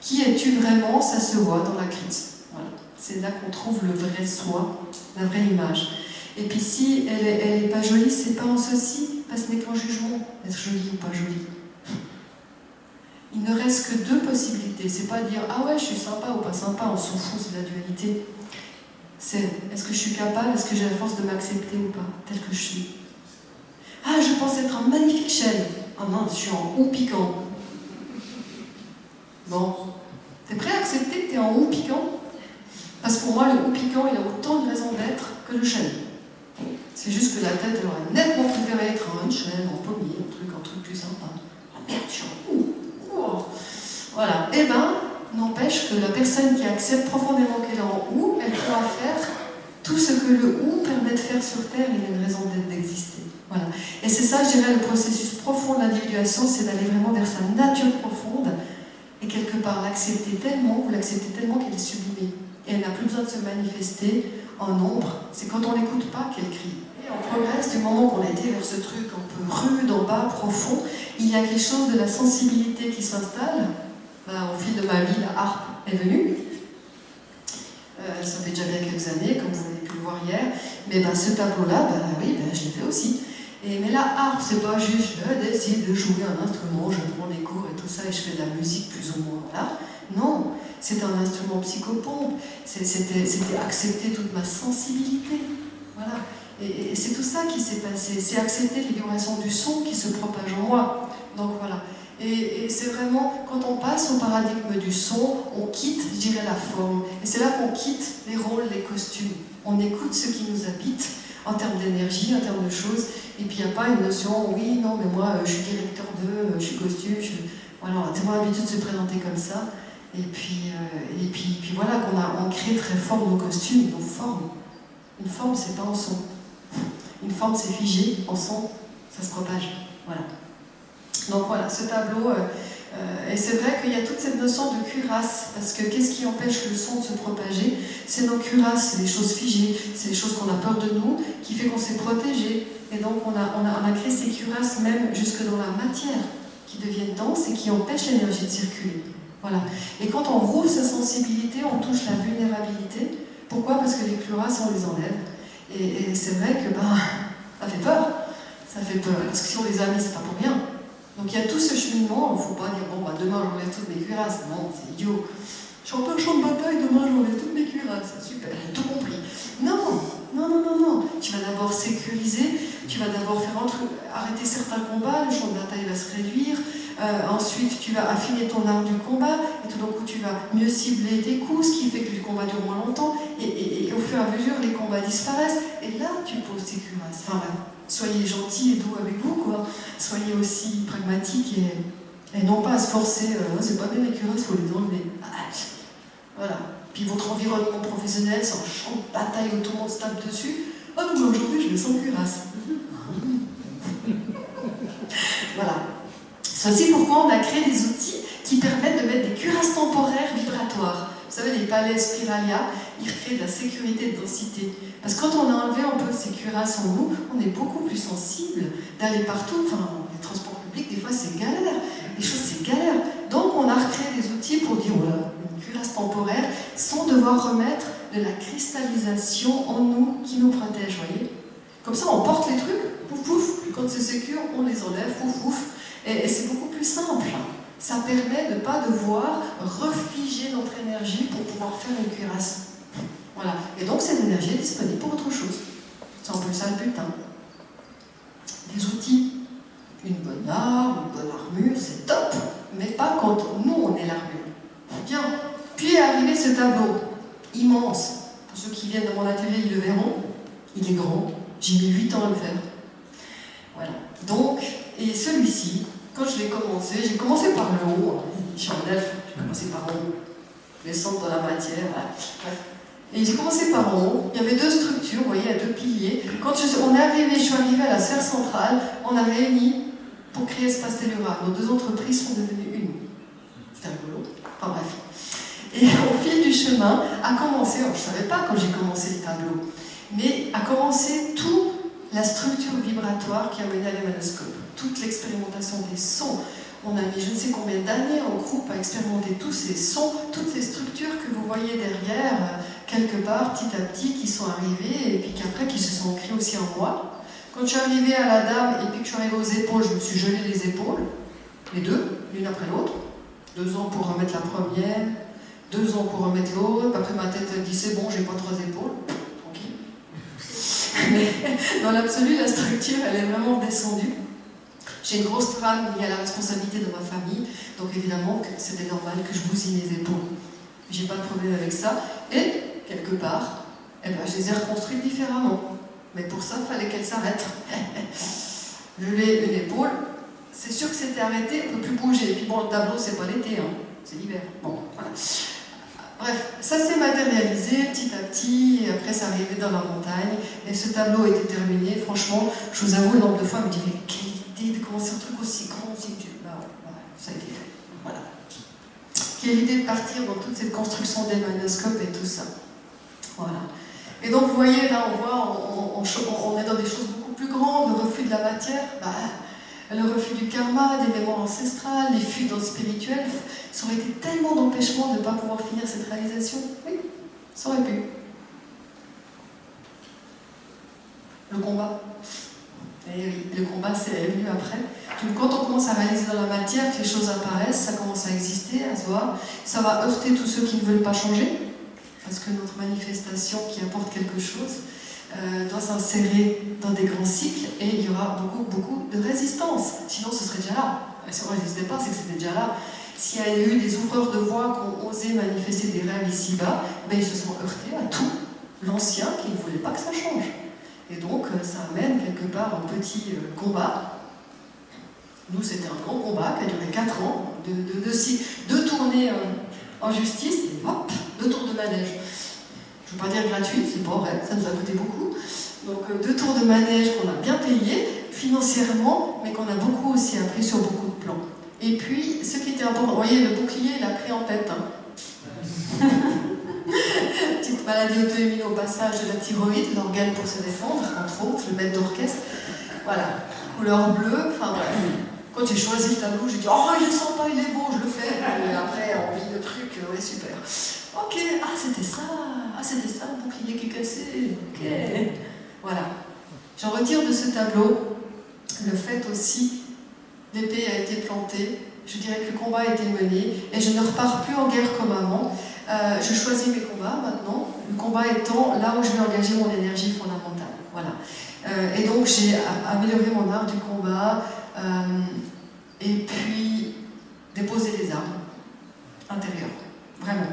[SPEAKER 1] Qui es-tu vraiment? Ça se voit dans la crise. Voilà. C'est là qu'on trouve le vrai soi, la vraie image. Et puis si elle est pas jolie, c'est pas en ceci, parce que ce n'est qu'un jugement, être jolie ou pas jolie. Il ne reste que deux possibilités. C'est pas dire ah ouais je suis sympa ou pas sympa, on s'en fout, c'est la dualité. C'est est-ce que je suis capable, est-ce que j'ai la force de m'accepter ou pas, tel que je suis. Ah je pense être un magnifique chêne. Ah non, je suis en hou piquant. Bon, t'es prêt à accepter que t'es en hou piquant? Parce que pour moi le hou piquant il a autant de raisons d'être que le chêne. C'est juste que la tête elle aurait nettement préféré être un chêne, un pommier, un truc plus sympa. Ah merde, je suis en hou. Voilà, et n'empêche que la personne qui accepte profondément qu'elle est en ou, elle pourra faire tout ce que le ou permet de faire sur Terre, il a une raison d'exister. Voilà. Et c'est ça, je dirais, le processus profond de l'individuation, c'est d'aller vraiment vers sa nature profonde par l'accepter tellement, vous l'acceptez tellement qu'elle est sublimée. Et elle n'a plus besoin de se manifester en ombre. C'est quand on n'écoute pas qu'elle crie. Et on progresse du moment qu'on a été vers ce truc un peu rude, en bas, profond. Il y a quelque chose de la sensibilité qui s'installe. Au fil de ma vie, la harpe est venue. Ça fait déjà bien quelques années, comme vous avez pu le voir hier. Mais ce tableau-là, oui, je l'ai fait aussi. Mais la harpe, c'est pas juste je décide de jouer un instrument, je prends des cours et tout ça, et je fais de la musique plus ou moins. Voilà. Non, c'est un instrument psychopompe. C'était accepter toute ma sensibilité. Voilà. Et c'est tout ça qui s'est passé. C'est accepter les vibrations du son qui se propagent en moi. Donc voilà. Et c'est vraiment, quand on passe au paradigme du son, on quitte, je dirais, la forme. Et c'est là qu'on quitte les rôles, les costumes. On écoute ce qui nous habite, en termes d'énergie, en termes de choses. Et puis il n'y a pas une notion, oui, non, mais moi, je suis directeur de, je suis costume, voilà, on a tellement l'habitude de se présenter comme ça. Et puis voilà, on crée très fort nos costumes, nos formes. Une forme, c'est pas en son. Une forme, c'est figé, en son, ça se propage. Voilà. Donc voilà, ce tableau, et c'est vrai qu'il y a toute cette notion de cuirasse, parce que qu'est-ce qui empêche le son de se propager? C'est nos cuirasses, c'est les choses figées, c'est les choses qu'on a peur de nous, qui fait qu'on s'est protégé. Et donc on a créé ces cuirasses même jusque dans la matière, qui deviennent denses et qui empêchent l'énergie de circuler. Voilà. Et quand on rouvre sa sensibilité, on touche la vulnérabilité. Pourquoi? Parce que les cuirasses, on les enlève. Et c'est vrai que ça fait peur. Ça fait peur. Parce que si on les a mis, c'est pas pour rien. Donc il y a tout ce cheminement, il ne faut pas dire bon demain j'enlève toutes mes cuirasses, non, c'est idiot. Je suis en plein champ de bataille, demain j'enlève toutes mes cuirasses, c'est super, j'ai tout compris. Non, tu vas d'abord sécuriser, tu vas d'abord arrêter certains combats, le champ de bataille va se réduire, ensuite tu vas affiner ton art du combat, et tout d'un coup tu vas mieux cibler tes coups, ce qui fait que le combat dure moins longtemps, et au fur et à mesure les combats disparaissent, et là tu poses tes cuirasses. Enfin, là, soyez gentils et doux avec vous, quoi. Soyez aussi pragmatiques et non pas à se forcer, c'est pas bien les cuirasses, il faut les enlever. Voilà. Puis votre environnement professionnel, c'est un champ de bataille où tout le monde se tape dessus. Ah non, mais aujourd'hui je vais sans cuirasse. Voilà. C'est aussi pourquoi on a créé des outils qui permettent de mettre des cuirasses temporaires vibratoires. Vous savez, les palais Spiralia, ils créent de la sécurité et de densité. Parce que quand on a enlevé un peu ces cuirasses en nous, on est beaucoup plus sensible d'aller partout. Enfin, les transports publics, des fois, c'est galère. Les choses, c'est galère. Donc, on a recréé des outils pour dire, voilà, une cuirasse temporaire, sans devoir remettre de la cristallisation en nous qui nous protège, vous voyez. Comme ça, on porte les trucs, pouf, pouf, puis quand c'est sécure, on les enlève, pouf, pouf. Et c'est beaucoup plus simple. Ça permet de ne pas devoir refiger notre énergie pour pouvoir faire une cuirasse. Voilà. Et donc cette énergie est disponible pour autre chose. C'est un peu ça le but. Des outils. Une bonne arme, une bonne armure, c'est top. Mais pas quand nous on est l'armure. Bien. Puis est arrivé ce tableau immense. Pour ceux qui viennent de mon atelier, ils le verront. Il est grand. J'ai mis 8 ans à le faire. Voilà. Donc, et celui-ci, quand je l'ai commencé, j'ai commencé par le haut. Je suis en elfe, j'ai commencé par en haut. Descendre dans la matière. Voilà. Et j'ai commencé par en haut. Il y avait deux structures, vous voyez, à deux piliers. Quand je suis arrivée à la sphère centrale, on a réuni pour créer Espace Tellura. Nos deux entreprises sont devenues une. C'était rigolo. Enfin bref. Et au fil du chemin, a commencé, alors je ne savais pas quand j'ai commencé le tableau, mais a commencé toute la structure vibratoire qui a mené à l'émanoscope. Toute l'expérimentation des sons. On a mis je ne sais combien d'années en groupe à expérimenter tous ces sons, toutes ces structures que vous voyez derrière, quelque part, petit à petit, qui sont arrivées, et puis qu'après, qui se sont ancrées aussi en moi. Quand je suis arrivée à la dame, et puis que je suis arrivée aux épaules, je me suis gelé les épaules, les deux, l'une après l'autre. 2 ans pour remettre la première, 2 ans pour remettre l'autre, après ma tête dit c'est bon, j'ai pas 3 épaules, tranquille. Mais dans l'absolu, la structure, elle est vraiment descendue. J'ai une grosse trame liée à la responsabilité de ma famille, donc évidemment que c'était normal que je bousille les épaules. J'ai pas de problème avec ça, et quelque part, eh ben, je les ai reconstruites différemment. Mais pour ça, il fallait qu'elles s'arrêtent. Je l'ai une épaule, c'est sûr que c'était arrêté, on ne peut plus bouger. Et puis bon, le tableau, c'est pas l'été, hein, c'est l'hiver. Bon, voilà. Bref, ça s'est matérialisé petit à petit, et après ça arrivait dans la montagne, et ce tableau était terminé. Franchement, je vous avoue, le nombre de fois, je me dis, mais quelle idée de commencer un truc aussi grand, aussi dur. Bah, ouais, ça a été fait. Voilà. Ok. qui est l'idée de partir dans toute cette construction des manoscopes et tout ça. Voilà. Et donc vous voyez, là on voit, on est dans des choses beaucoup plus grandes, le refus de la matière, le refus du karma, des mémoires ancestrales, les fuites dans le spirituel, ça aurait été tellement d'empêchements de ne pas pouvoir finir cette réalisation. Oui, ça aurait pu. Le combat. Et oui, le combat c'est venu après. Donc quand on commence à réaliser dans la matière que les choses apparaissent, ça commence à exister, à se voir, ça va heurter tous ceux qui ne veulent pas changer. Parce que notre manifestation qui apporte quelque chose doit s'insérer dans des grands cycles et il y aura beaucoup de résistance. Sinon, ce serait déjà là. Si on ne résistait pas, c'est que c'était déjà là. S'il y a eu des ouvreurs de voix qui ont osé manifester des rêves ici-bas, ben, ils se sont heurtés à tout l'ancien qui ne voulait pas que ça change. Et donc, ça amène quelque part un petit combat. Nous, c'était un grand combat qui a duré 4 ans, deux tournées en justice, et hop, 2 tours de manège. Je ne veux pas dire gratuit, c'est pas vrai, ça nous a coûté beaucoup. Donc 2 tours de manège qu'on a bien payés financièrement, mais qu'on a beaucoup aussi appris sur beaucoup de plans. Et puis, ce qui était important, vous voyez, le bouclier, il a pris en tête. Hein. Petite maladie auto-immune au passage de la thyroïde, l'organe pour se défendre, entre autres, le maître d'orchestre. Voilà, couleur bleue, enfin bref. Quand j'ai choisi le tableau, j'ai dit « Oh, je le sens pas, il est beau, je le fais !» Et après, on vit le truc, ouais, super. Ok, ah, c'était ça, le bouclier qui est cassé, ok. Voilà. J'en retire de ce tableau le fait aussi, l'épée a été plantée, je dirais que le combat a été mené, et je ne repars plus en guerre comme avant. Je choisis mes combats maintenant, le combat étant là où je vais engager mon énergie fondamentale. Voilà. Et donc j'ai amélioré mon art du combat, et puis déposer les armes intérieures, vraiment.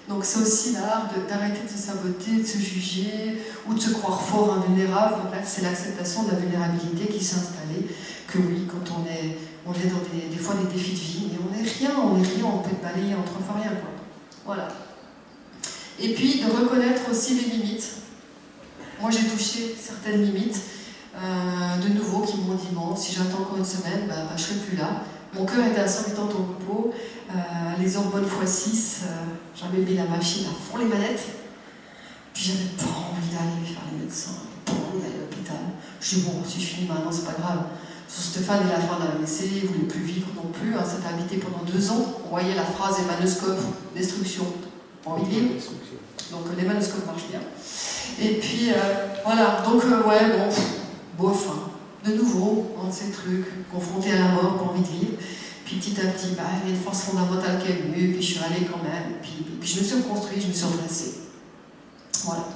[SPEAKER 1] Donc c'est aussi l'art d'arrêter de se saboter, de se juger, ou de se croire fort, invulnérable. Bref, c'est l'acceptation de la vulnérabilité qui s'est installée, que oui, quand on est dans des fois des défis de vie, mais on n'est rien, on peut balayer entre enfin rien, quoi. Voilà. Et puis de reconnaître aussi les limites. Moi j'ai touché certaines limites, de nouveau, qui m'ont dit bon, si j'attends encore une semaine, je ne serai plus là. Mon cœur était à 180 au repos, les hormones x6, j'avais mis la machine à fond les manettes, puis j'avais pas envie d'aller faire les médecins, pas envie d'aller à l'hôpital. Je dis bon, si je finis maintenant, c'est pas grave. Sur Stéphane et la fin d'un AVC, il ne voulait plus vivre non plus, hein, ça t'a habité pendant 2 ans. On voyait la phrase émanoscope, destruction, envie de vivre. Donc les manoscopes marchent bien. Et puis voilà, donc ouais, bon, bof, hein. De nouveau, dans ces trucs, confronté à la mort, pas envie de vivre. Puis petit à petit, il y a une force fondamentale qui est venue, puis je suis allée quand même, puis je me suis reconstruite, je me suis redressée. Voilà.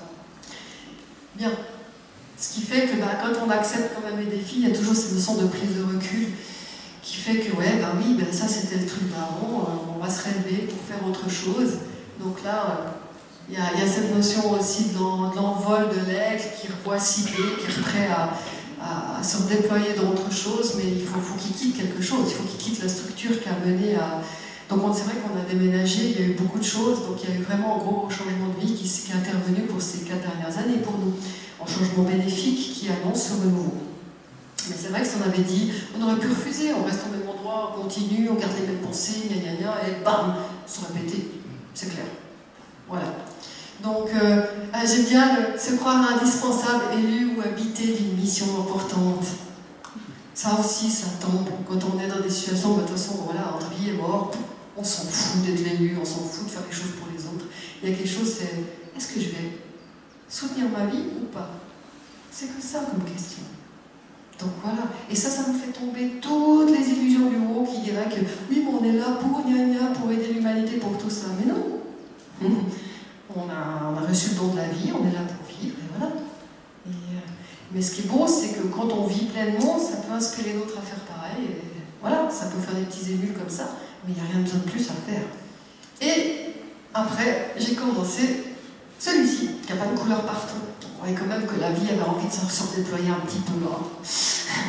[SPEAKER 1] Bien. Ce qui fait que quand on accepte quand même les défis, il y a toujours cette notion de prise de recul qui fait que, ouais, oui, ça c'était le truc d'avant, on va se relever pour faire autre chose. Donc là, il y a cette notion aussi de l'envol de l'aigle qui revoit ciblé, qui est prêt à se déployer dans autre chose, mais il faut qu'il quitte quelque chose, il faut qu'il quitte la structure qui a mené à... Donc c'est vrai qu'on a déménagé, il y a eu beaucoup de choses, donc il y a eu vraiment un gros changement de vie qui est intervenu pour ces 4 dernières années pour nous. Un changement bénéfique qui annonce ce renouveau. Mais c'est vrai que si on avait dit, on aurait pu refuser, on reste au même endroit, on continue, on garde les mêmes pensées, gna gna gna, et bam, se répéter, c'est clair. Voilà. Donc, j'aime bien se croire indispensable, élu ou habité d'une mission importante. Ça aussi, ça tombe. Quand on est dans des situations, de toute façon, voilà, entre vie et mort, on s'en fout d'être l'élu, on s'en fout de faire des choses pour les autres. Il y a quelque chose, c'est, est-ce que je vais soutenir ma vie ou pas? C'est que ça comme question. Donc voilà. Et ça nous fait tomber toutes les illusions du haut qui diraient que oui, mais on est là pour gna gna, pour aider l'humanité, pour tout ça. Mais non. On a reçu le don de la vie, on est là pour vivre, et voilà. Mais ce qui est beau, c'est que quand on vit pleinement, ça peut inspirer d'autres à faire pareil. Et voilà, ça peut faire des petits émules comme ça, mais il n'y a rien de plus à faire. Et après, j'ai commencé celui-ci, qui n'a pas de couleur partout. On voyait quand même que la vie avait envie de se déployer un petit peu. Hein.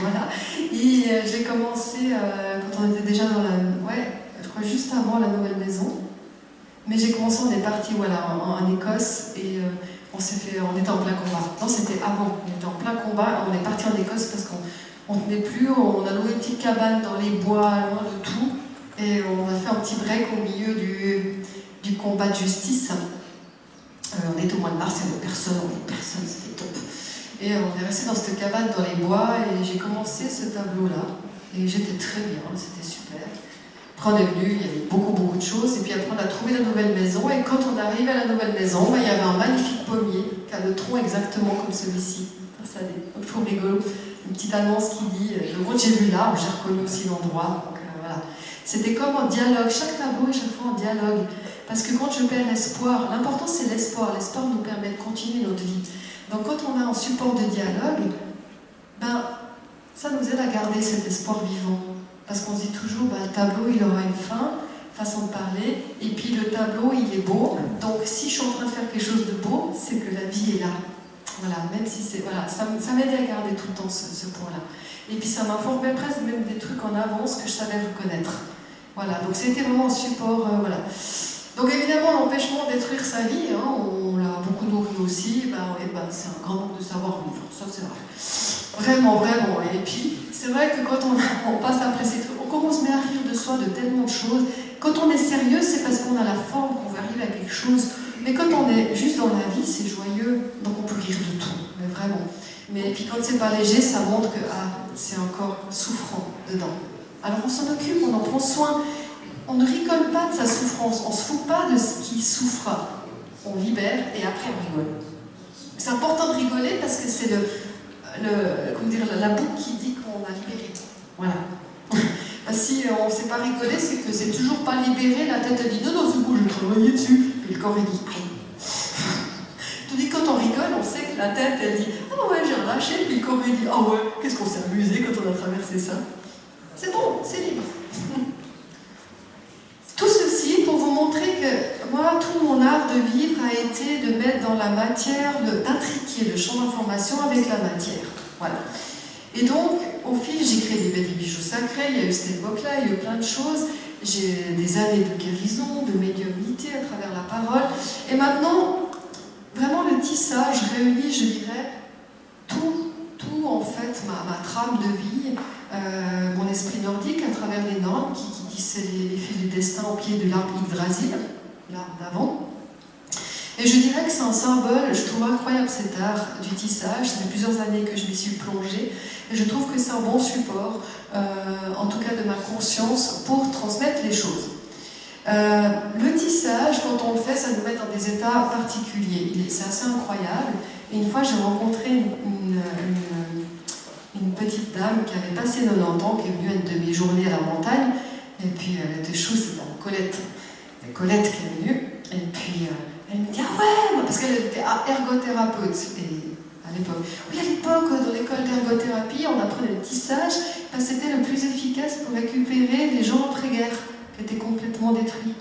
[SPEAKER 1] Voilà. Et j'ai commencé quand on était déjà dans la... Ouais, je crois juste avant la nouvelle maison. Mais j'ai commencé, on est parti voilà, en Écosse et on était en plein combat. Non, c'était avant, on était en plein combat, on est parti en Écosse parce qu'on ne tenait plus, on a loué une petite cabane dans les bois, loin de tout, et on a fait un petit break au milieu du combat de justice. On est au mois de mars, il n'y avait personne, c'était top. Et on est resté dans cette cabane dans les bois et j'ai commencé ce tableau-là. Et j'étais très bien, c'était super. Après on est venu, il y avait beaucoup de choses. Et puis après on a trouvé la nouvelle maison. Et quand on arrive à la nouvelle maison, il y avait un magnifique pommier qui a le tronc exactement comme celui-ci. Ça a des trop rigolo. Une petite annonce qui dit « j'ai vu l'arbre, j'ai reconnu aussi l'endroit. » Donc voilà. C'était comme en dialogue. Chaque tableau est chaque fois en dialogue. Parce que quand je perds l'espoir, l'important c'est l'espoir. L'espoir nous permet de continuer notre vie. Donc quand on a un support de dialogue, ben, ça nous aide à garder cet espoir vivant. Parce qu'on se dit toujours, ben, le tableau il aura une fin, façon de parler, et puis le tableau il est beau. Donc si je suis en train de faire quelque chose de beau, c'est que la vie est là. Voilà, même si c'est... Voilà, ça m'aidait à garder tout le temps ce point-là. Et puis ça m'informait presque même des trucs en avance que je savais reconnaître. Voilà, donc c'était vraiment un support, voilà. Donc évidemment, l'empêchement de détruire sa vie, hein, on l'a beaucoup nourri aussi, c'est un grand manque de savoir-vivre, ça c'est vrai. Vraiment. Et puis, c'est vrai que quand on passe après ces trucs, on se met à rire de soi de tellement de choses. Quand on est sérieux, c'est parce qu'on a la forme, qu'on veut arriver à quelque chose. Mais quand on est juste dans la vie, c'est joyeux, donc on peut rire de tout, mais vraiment. Mais puis quand c'est pas léger, ça montre que c'est encore souffrant dedans. Alors on s'en occupe, on en prend soin. On ne rigole pas de sa souffrance, on ne se fout pas de ce qui souffre. On libère et après on rigole. C'est important de rigoler parce que c'est la boucle qui dit qu'on a libéré. Voilà. Si on ne sait pas rigoler, c'est que c'est toujours pas libéré, la tête elle dit non, c'est bon, je vais travailler dessus. Et le corps il dit aïe. Tandis que quand on rigole, on sait que la tête elle dit ah ouais, j'ai relâché, puis le corps il dit ah ouais, qu'est-ce qu'on s'est amusé quand on a traversé ça. C'est bon, c'est libre. Tout ceci pour vous montrer que moi, tout mon art de vivre a été de mettre dans la matière, d'intriquer le champ d'information avec la matière. Voilà. Et donc, au fil, j'ai créé des bijoux sacrés, il y a eu cette époque-là, il y a eu plein de choses. J'ai des années de guérison, de médiumnité à travers la parole. Et maintenant, vraiment le tissage réunit, je dirais, tout en fait, ma trame de vie, mon esprit nordique à travers les normes qui tissaient les fils du destin au pied de l'arbre Yggdrasil, l'arbre d'avant. Et je dirais que c'est un symbole, je trouve incroyable cet art du tissage, ça fait plusieurs années que je m'y suis plongée, et je trouve que c'est un bon support, en tout cas de ma conscience, pour transmettre les choses. Le tissage, quand on le fait, ça nous met dans des états particuliers, c'est assez incroyable. Et une fois, j'ai rencontré une petite dame qui avait passé 90 ans, qui est venue à une de mes journées à la montagne, et puis elle était chou, c'était Colette. C'est Colette qui est venue, et puis elle me dit ah ouais, parce qu'elle était ergothérapeute à l'époque. Oui, à l'époque, dans l'école d'ergothérapie, on apprenait le tissage, parce que c'était le plus efficace pour récupérer les gens après-guerre, qui étaient complètement détruits.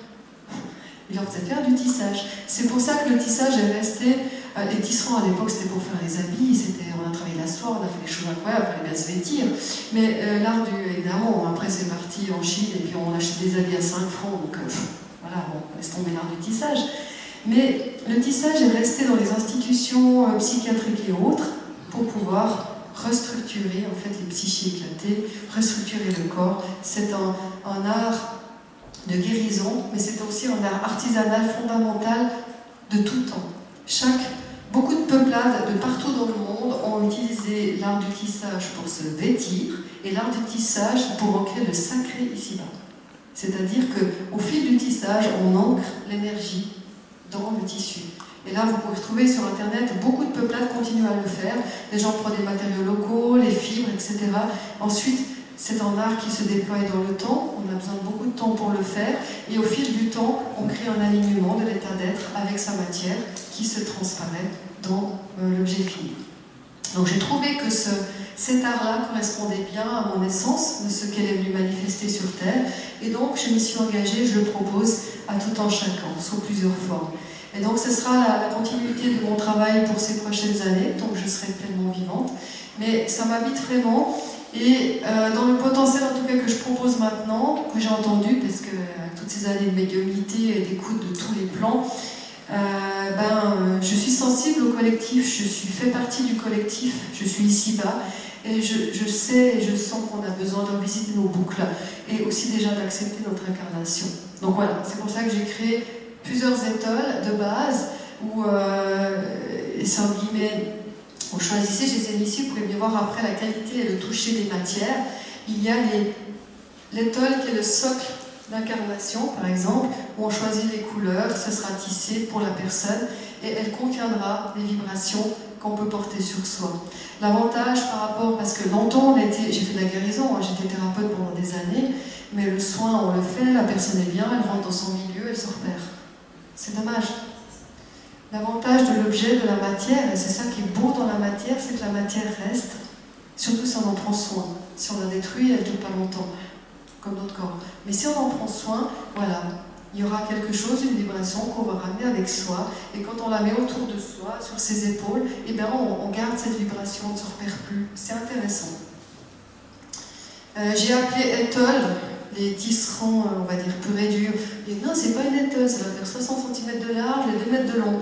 [SPEAKER 1] Il leur faisait faire du tissage. C'est pour ça que le tissage est resté. Les tisserands à l'époque c'était pour faire les habits, on a travaillé la soie, on a fait des choses incroyables, il fallait bien se vêtir. Mais l'art évidemment, après c'est parti en Chine et puis on achetait des habits à 5 francs, donc voilà, on laisse tomber l'art du tissage. Mais le tissage est resté dans les institutions psychiatriques et autres pour pouvoir restructurer en fait les psychies éclatées, restructurer le corps. C'est un art de guérison, mais c'est aussi un art artisanal fondamental de tout temps. Beaucoup de peuplades de partout dans le monde ont utilisé l'art du tissage pour se vêtir et l'art du tissage pour ancrer le sacré ici-bas. C'est-à-dire qu'au fil du tissage, on ancre l'énergie dans le tissu. Et là, vous pouvez retrouver sur Internet, beaucoup de peuplades continuent à le faire. Les gens prennent des matériaux locaux, les fibres, etc. Ensuite, c'est un art qui se déploie dans le temps, on a besoin de beaucoup de temps pour le faire, et au fil du temps, on crée un alignement de l'état d'être avec sa matière qui se transparaît dans l'objet fini. Donc j'ai trouvé que cet art-là correspondait bien à mon essence, de ce qu'elle est venue manifester sur Terre, et donc je m'y suis engagée, je le propose à tout un chacun, sous plusieurs formes. Et donc ce sera la continuité de mon travail pour ces prochaines années, donc je serai pleinement vivante, mais ça m'habite vraiment. Et dans le potentiel en tout cas que je propose maintenant, que j'ai entendu, parce que toutes ces années de médiumnité et d'écoute de tous les plans, je suis sensible au collectif, je fais partie du collectif, je suis ici-bas, Et je sais et je sens qu'on a besoin de revisiter nos boucles et aussi déjà d'accepter notre incarnation. Donc voilà, c'est pour ça que j'ai créé plusieurs étoiles de base où, et c'est en guillemets, vous choisissez, je les ai mis ici, vous pouvez bien voir après la qualité et le toucher des matières. Il y a l'étole qui est le socle d'incarnation, par exemple, où on choisit les couleurs, ce sera tissé pour la personne et elle contiendra les vibrations qu'on peut porter sur soi. L'avantage par rapport, parce que longtemps j'ai fait de la guérison, hein, j'étais thérapeute pendant des années, mais le soin on le fait, la personne est bien, elle rentre dans son milieu, elle se repère. C'est dommage. L'avantage de l'objet, de la matière, et c'est ça qui est beau dans la matière, c'est que la matière reste, surtout si on en prend soin. Si on la détruit, elle ne dure pas longtemps, comme notre corps. Mais si on en prend soin, voilà, il y aura quelque chose, une vibration qu'on va ramener avec soi, et quand on la met autour de soi, sur ses épaules, eh bien on garde cette vibration, on ne se repère plus. C'est intéressant. J'ai appelé étole les tisserands, on va dire, purs et durs. Et non, c'est pas une étole, ça va faire 60 cm de large et 2 mètres de long.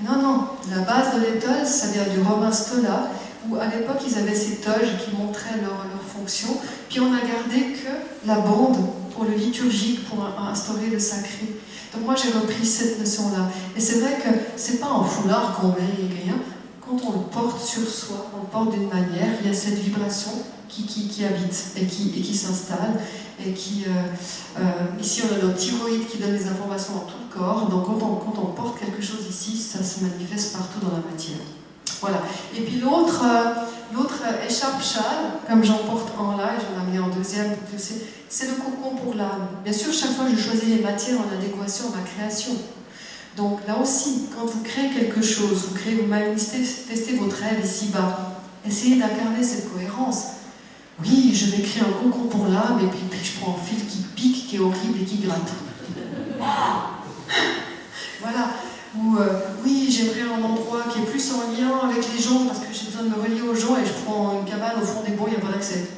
[SPEAKER 1] Non, non, la base de l'étole, ça vient du Romain Stola, où à l'époque, ils avaient ces toges qui montraient leur fonction. Puis on a gardé que la bande pour le liturgique, pour instaurer le sacré. Donc moi, j'ai repris cette notion-là. Et c'est vrai que c'est pas un foulard qu'on met et rien. Quand on le porte sur soi, on le porte d'une manière, il y a cette vibration qui habite et qui s'installe. Et ici, on a notre thyroïde qui donne des informations dans tout le corps. Donc quand on porte quelque chose ici, ça se manifeste partout dans la matière. Voilà. Et puis l'autre écharpe-châle, comme j'en porte un là, et j'en ai mis en deuxième, c'est le cocon pour l'âme. Bien sûr, chaque fois, je choisis les matières en adéquation à ma création. Donc là aussi, quand vous créez quelque chose, vous manifestez votre rêve ici-bas, essayez d'incarner cette cohérence. Oui, je vais créer un cocon pour l'âme, et puis je prends un fil qui pique, qui est horrible et qui gratte. Voilà. Ou oui, j'aimerais un endroit qui est plus en lien avec les gens, parce que j'ai besoin de me relier aux gens, et je prends une cabane au fond des bois, il n'y a pas d'accès.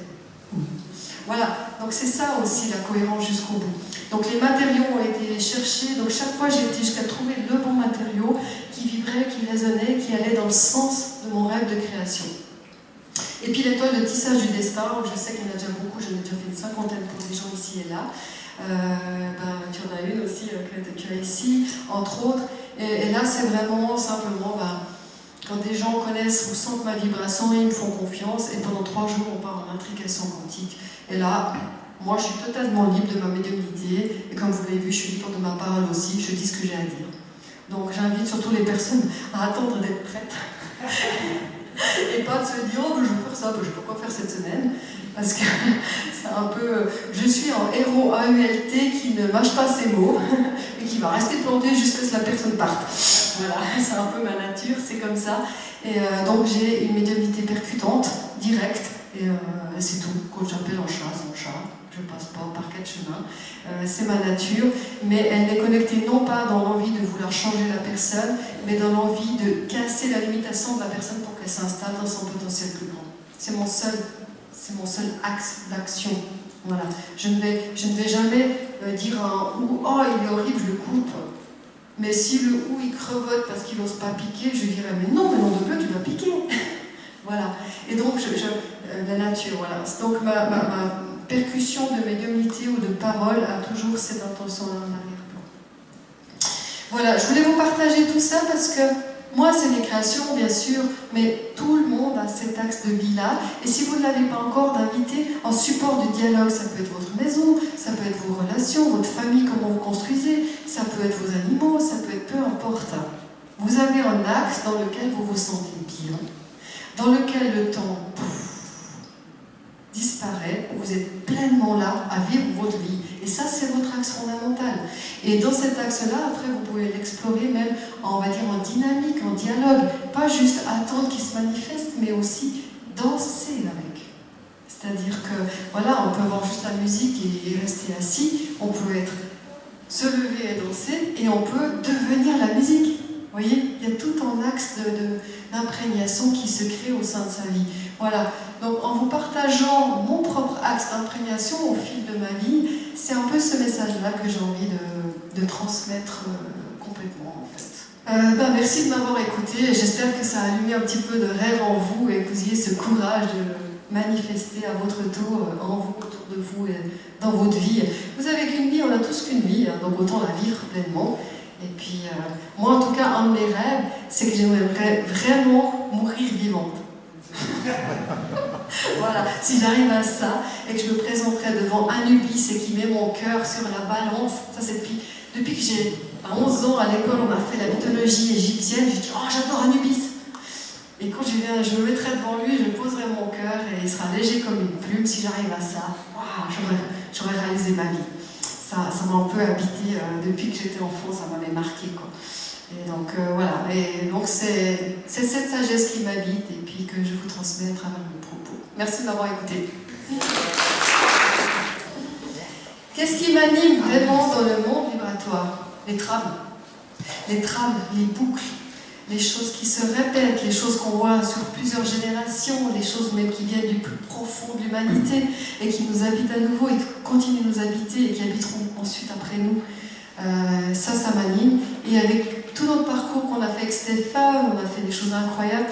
[SPEAKER 1] Voilà, donc c'est ça aussi la cohérence jusqu'au bout. Donc les matériaux ont été cherchés, donc chaque fois j'ai été jusqu'à trouver le bon matériau qui vibrait, qui résonnait, qui allait dans le sens de mon rêve de création. Et puis l'étoile de tissage du destin, je sais qu'il y en a déjà beaucoup, j'en ai déjà fait une 50aine pour des gens ici et là. Tu en as une aussi que tu as ici, entre autres. Et là c'est vraiment simplement, quand des gens connaissent ou sentent ma vibration, ils me font confiance, et pendant 3 jours on part en intrication quantique. Et là, moi je suis totalement libre de ma médiumnité, et comme vous l'avez vu, je suis libre de ma parole aussi, je dis ce que j'ai à dire. Donc j'invite surtout les personnes à attendre d'être prêtes. Et pas de se dire, oh, je vais faire ça, je ne sais pas quoi faire cette semaine, parce que c'est un peu... Je suis un héros AULT qui ne mâche pas ses mots, et qui va rester planté jusqu'à ce que la personne parte. Voilà, c'est un peu ma nature, c'est comme ça. Et donc j'ai une médiumnité percutante, directe, et c'est tout. Quand j'appelle un chat, c'est un chat. Je ne passe pas par 4 chemins. C'est ma nature, mais elle est connectée non pas dans l'envie de vouloir changer la personne, mais dans l'envie de casser la limitation de la personne pour qu'elle s'installe dans son potentiel plus grand. C'est mon seul axe d'action. Voilà. Je ne vais jamais dire à un ou, oh il est horrible, je le coupe. Mais si le ou il crevote parce qu'il n'ose pas piquer, je dirais mais non de Dieu, tu vas piquer. Voilà. Et donc la nature, voilà. Donc ma percussion de médiumnité ou de parole a toujours cette intention-là en arrière-plan. Voilà, je voulais vous partager tout ça parce que moi, c'est mes créations, bien sûr, mais tout le monde a cet axe de vie-là. Et si vous ne l'avez pas encore, d'inviter en support du dialogue, ça peut être votre maison, ça peut être vos relations, votre famille, comment vous construisez, ça peut être vos animaux, ça peut être peu importe. Vous avez un axe dans lequel vous vous sentez bien, dans lequel le temps disparaît, vous êtes pleinement là à vivre votre vie. Et ça, c'est votre axe fondamental. Et dans cet axe-là, après, vous pouvez l'explorer même, on va dire, en dynamique, en dialogue. Pas juste attendre qu'il se manifeste, mais aussi danser avec. C'est-à-dire que, voilà, on peut avoir juste la musique et rester assis. On peut se lever et danser, et on peut devenir la musique. Vous voyez, il y a tout un axe d'imprégnation qui se crée au sein de sa vie. Voilà. Donc, en vous partageant mon propre axe d'imprégnation au fil de ma vie, c'est un peu ce message-là que j'ai envie de transmettre complètement, en fait. Merci de m'avoir écouté. J'espère que ça a allumé un petit peu de rêve en vous et que vous ayez ce courage manifester à votre tour, en vous, autour de vous, et dans votre vie. Vous avez qu'une vie, on a tous qu'une vie, hein, donc autant la vivre pleinement. Et puis, moi en tout cas, un de mes rêves, c'est que j'aimerais vraiment mourir vivante. Voilà, si j'arrive à ça, et que je me présenterai devant Anubis et qu'il met mon cœur sur la balance, ça c'est depuis que j'ai, à 11 ans, à l'école, on m'a fait la mythologie égyptienne, j'ai dit « Oh, j'adore Anubis !» Et quand je me mettrai devant lui, je poserai mon cœur et il sera léger comme une plume. Si j'arrive à ça, wow, j'aurais réalisé ma vie. Ça m'a un peu habité depuis que j'étais enfant, ça m'avait marqué, quoi. Et donc voilà, et donc c'est cette sagesse qui m'habite et puis que je vous transmets à travers mes propos. Merci de m'avoir écouté. Qu'est-ce qui m'anime vraiment dans le monde vibratoire? Les trames, les boucles, les choses qui se répètent, les choses qu'on voit sur plusieurs générations, les choses même qui viennent du plus profond de l'humanité et qui nous habitent à nouveau et qui continuent de nous habiter et qui habiteront ensuite après nous. Ça m'anime. Et avec tout notre parcours qu'on a fait avec Stéphane, on a fait des choses incroyables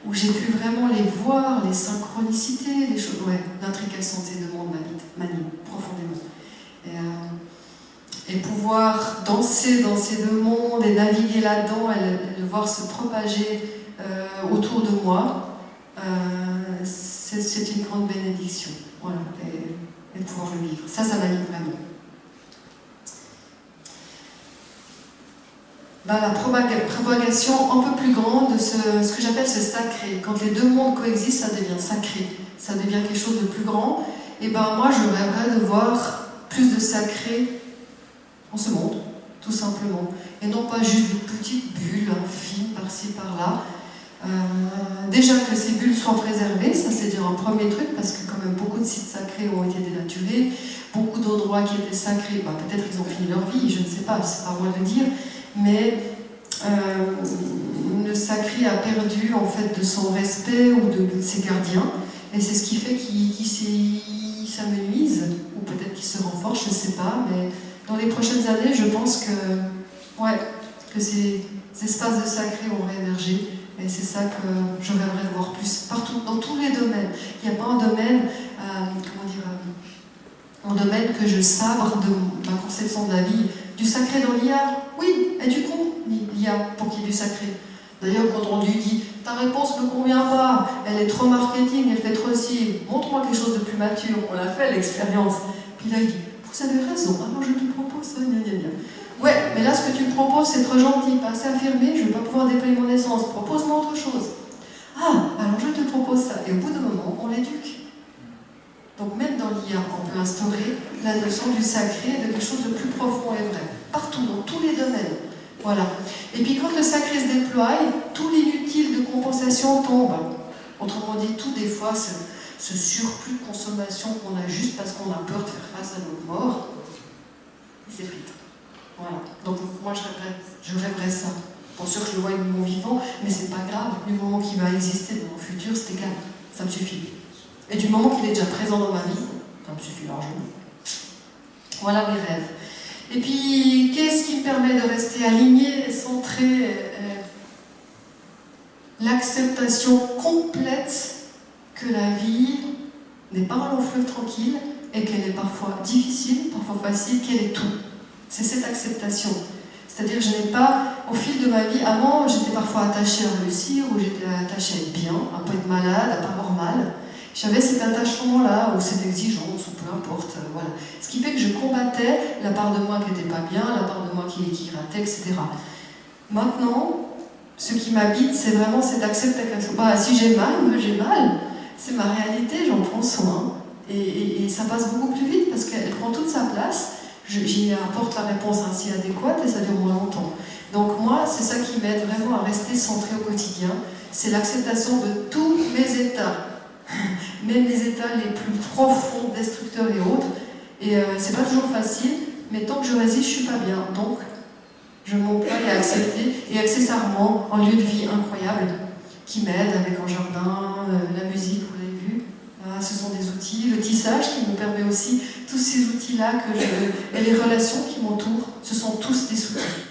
[SPEAKER 1] où j'ai pu vraiment les voir, les synchronicités, les choses, ouais, l'intrication de ces deux mondes m'anime profondément. Et pouvoir danser dans ces deux mondes et naviguer là-dedans et le voir se propager autour de moi, c'est une grande bénédiction. Voilà, et de pouvoir le vivre. Ça m'anime vraiment. La propagation un peu plus grande de ce que j'appelle ce sacré. Quand les deux mondes coexistent, ça devient sacré. Ça devient quelque chose de plus grand. Et moi, je rêverais de voir plus de sacré en ce monde, tout simplement. Et non pas juste des petites bulles fines par-ci, par-là. Déjà que ces bulles soient préservées, ça c'est déjà un premier truc, parce que quand même beaucoup de sites sacrés ont été dénaturés, beaucoup d'endroits qui étaient sacrés, peut-être ils ont fini leur vie, je ne sais pas, c'est pas à moi de le dire, mais le sacré a perdu en fait de son respect ou de ses gardiens, et c'est ce qui fait qu'il s'amenuise, ou peut-être qu'il se renforce, je ne sais pas, mais dans les prochaines années, je pense que ces espaces de sacré vont réémerger. Et c'est ça que je rêverais de voir plus, partout, dans tous les domaines. Il n'y a pas un domaine, un domaine que je sabre de ma conception de la vie. Du sacré dans l'IA, oui, et du con, l'IA, pour qu'il y ait du sacré. D'ailleurs, quand on lui dit « ta réponse ne me convient pas, elle est trop marketing, elle fait trop ci, montre-moi quelque chose de plus mature », on l'a fait l'expérience. Puis là, il dit « vous avez raison, alors je te propose ça, gna gna gna ». Ouais, mais là, ce que tu me proposes, c'est trop gentil, pas assez affirmé, je ne vais pas pouvoir déployer mon essence, propose-moi autre chose. Ah, alors je te propose ça. Et au bout d'un moment, on l'éduque. Donc même dans l'IA, on peut instaurer la notion du sacré et de quelque chose de plus profond et vrai. Partout, dans tous les domaines. Voilà. Et puis quand le sacré se déploie, tout l'inutile de compensation tombe. Autrement dit, tout des fois, ce surplus de consommation qu'on a juste parce qu'on a peur de faire face à nos morts, il s'effrite. Voilà. Donc moi je rêverais ça. Pour sûr que je le vois de mon vivant, mais c'est pas grave. Du moment qu'il va exister dans mon futur, c'est égal. Ça me suffit. Et du moment qu'il est déjà présent dans ma vie, ça me suffit largement. Voilà mes rêves. Et puis, qu'est-ce qui me permet de rester aligné, centré, l'acceptation complète que la vie n'est pas un long fleuve tranquille et qu'elle est parfois difficile, parfois facile, qu'elle est tout. C'est cette acceptation. C'est-à-dire que je n'ai pas, au fil de ma vie, avant, j'étais parfois attachée à réussir, ou j'étais attachée à être bien, à ne pas être malade, à ne pas avoir mal. J'avais cet attachement-là, ou cette exigence, ou peu importe, voilà. Ce qui fait que je combattais la part de moi qui n'était pas bien, la part de moi qui ratait, etc. Maintenant, ce qui m'habite, c'est vraiment cette acceptation. Si j'ai mal, c'est ma réalité, j'en prends soin. Et ça passe beaucoup plus vite, parce qu'elle prend toute sa place. J'y apporte la réponse ainsi adéquate et ça dure moins longtemps. Donc moi, c'est ça qui m'aide vraiment à rester centré au quotidien, c'est l'acceptation de tous mes états, même les états les plus profonds, destructeurs et autres. Et c'est pas toujours facile, mais tant que je résiste, je suis pas bien. Donc, je m'emploie à accepter, et accessoirement, un lieu de vie incroyable qui m'aide avec un jardin, la musique, vous l'avez vu. Ce sont des outils, le tissage qui me permet aussi, tous ces outils-là et les relations qui m'entourent, ce sont tous des outils.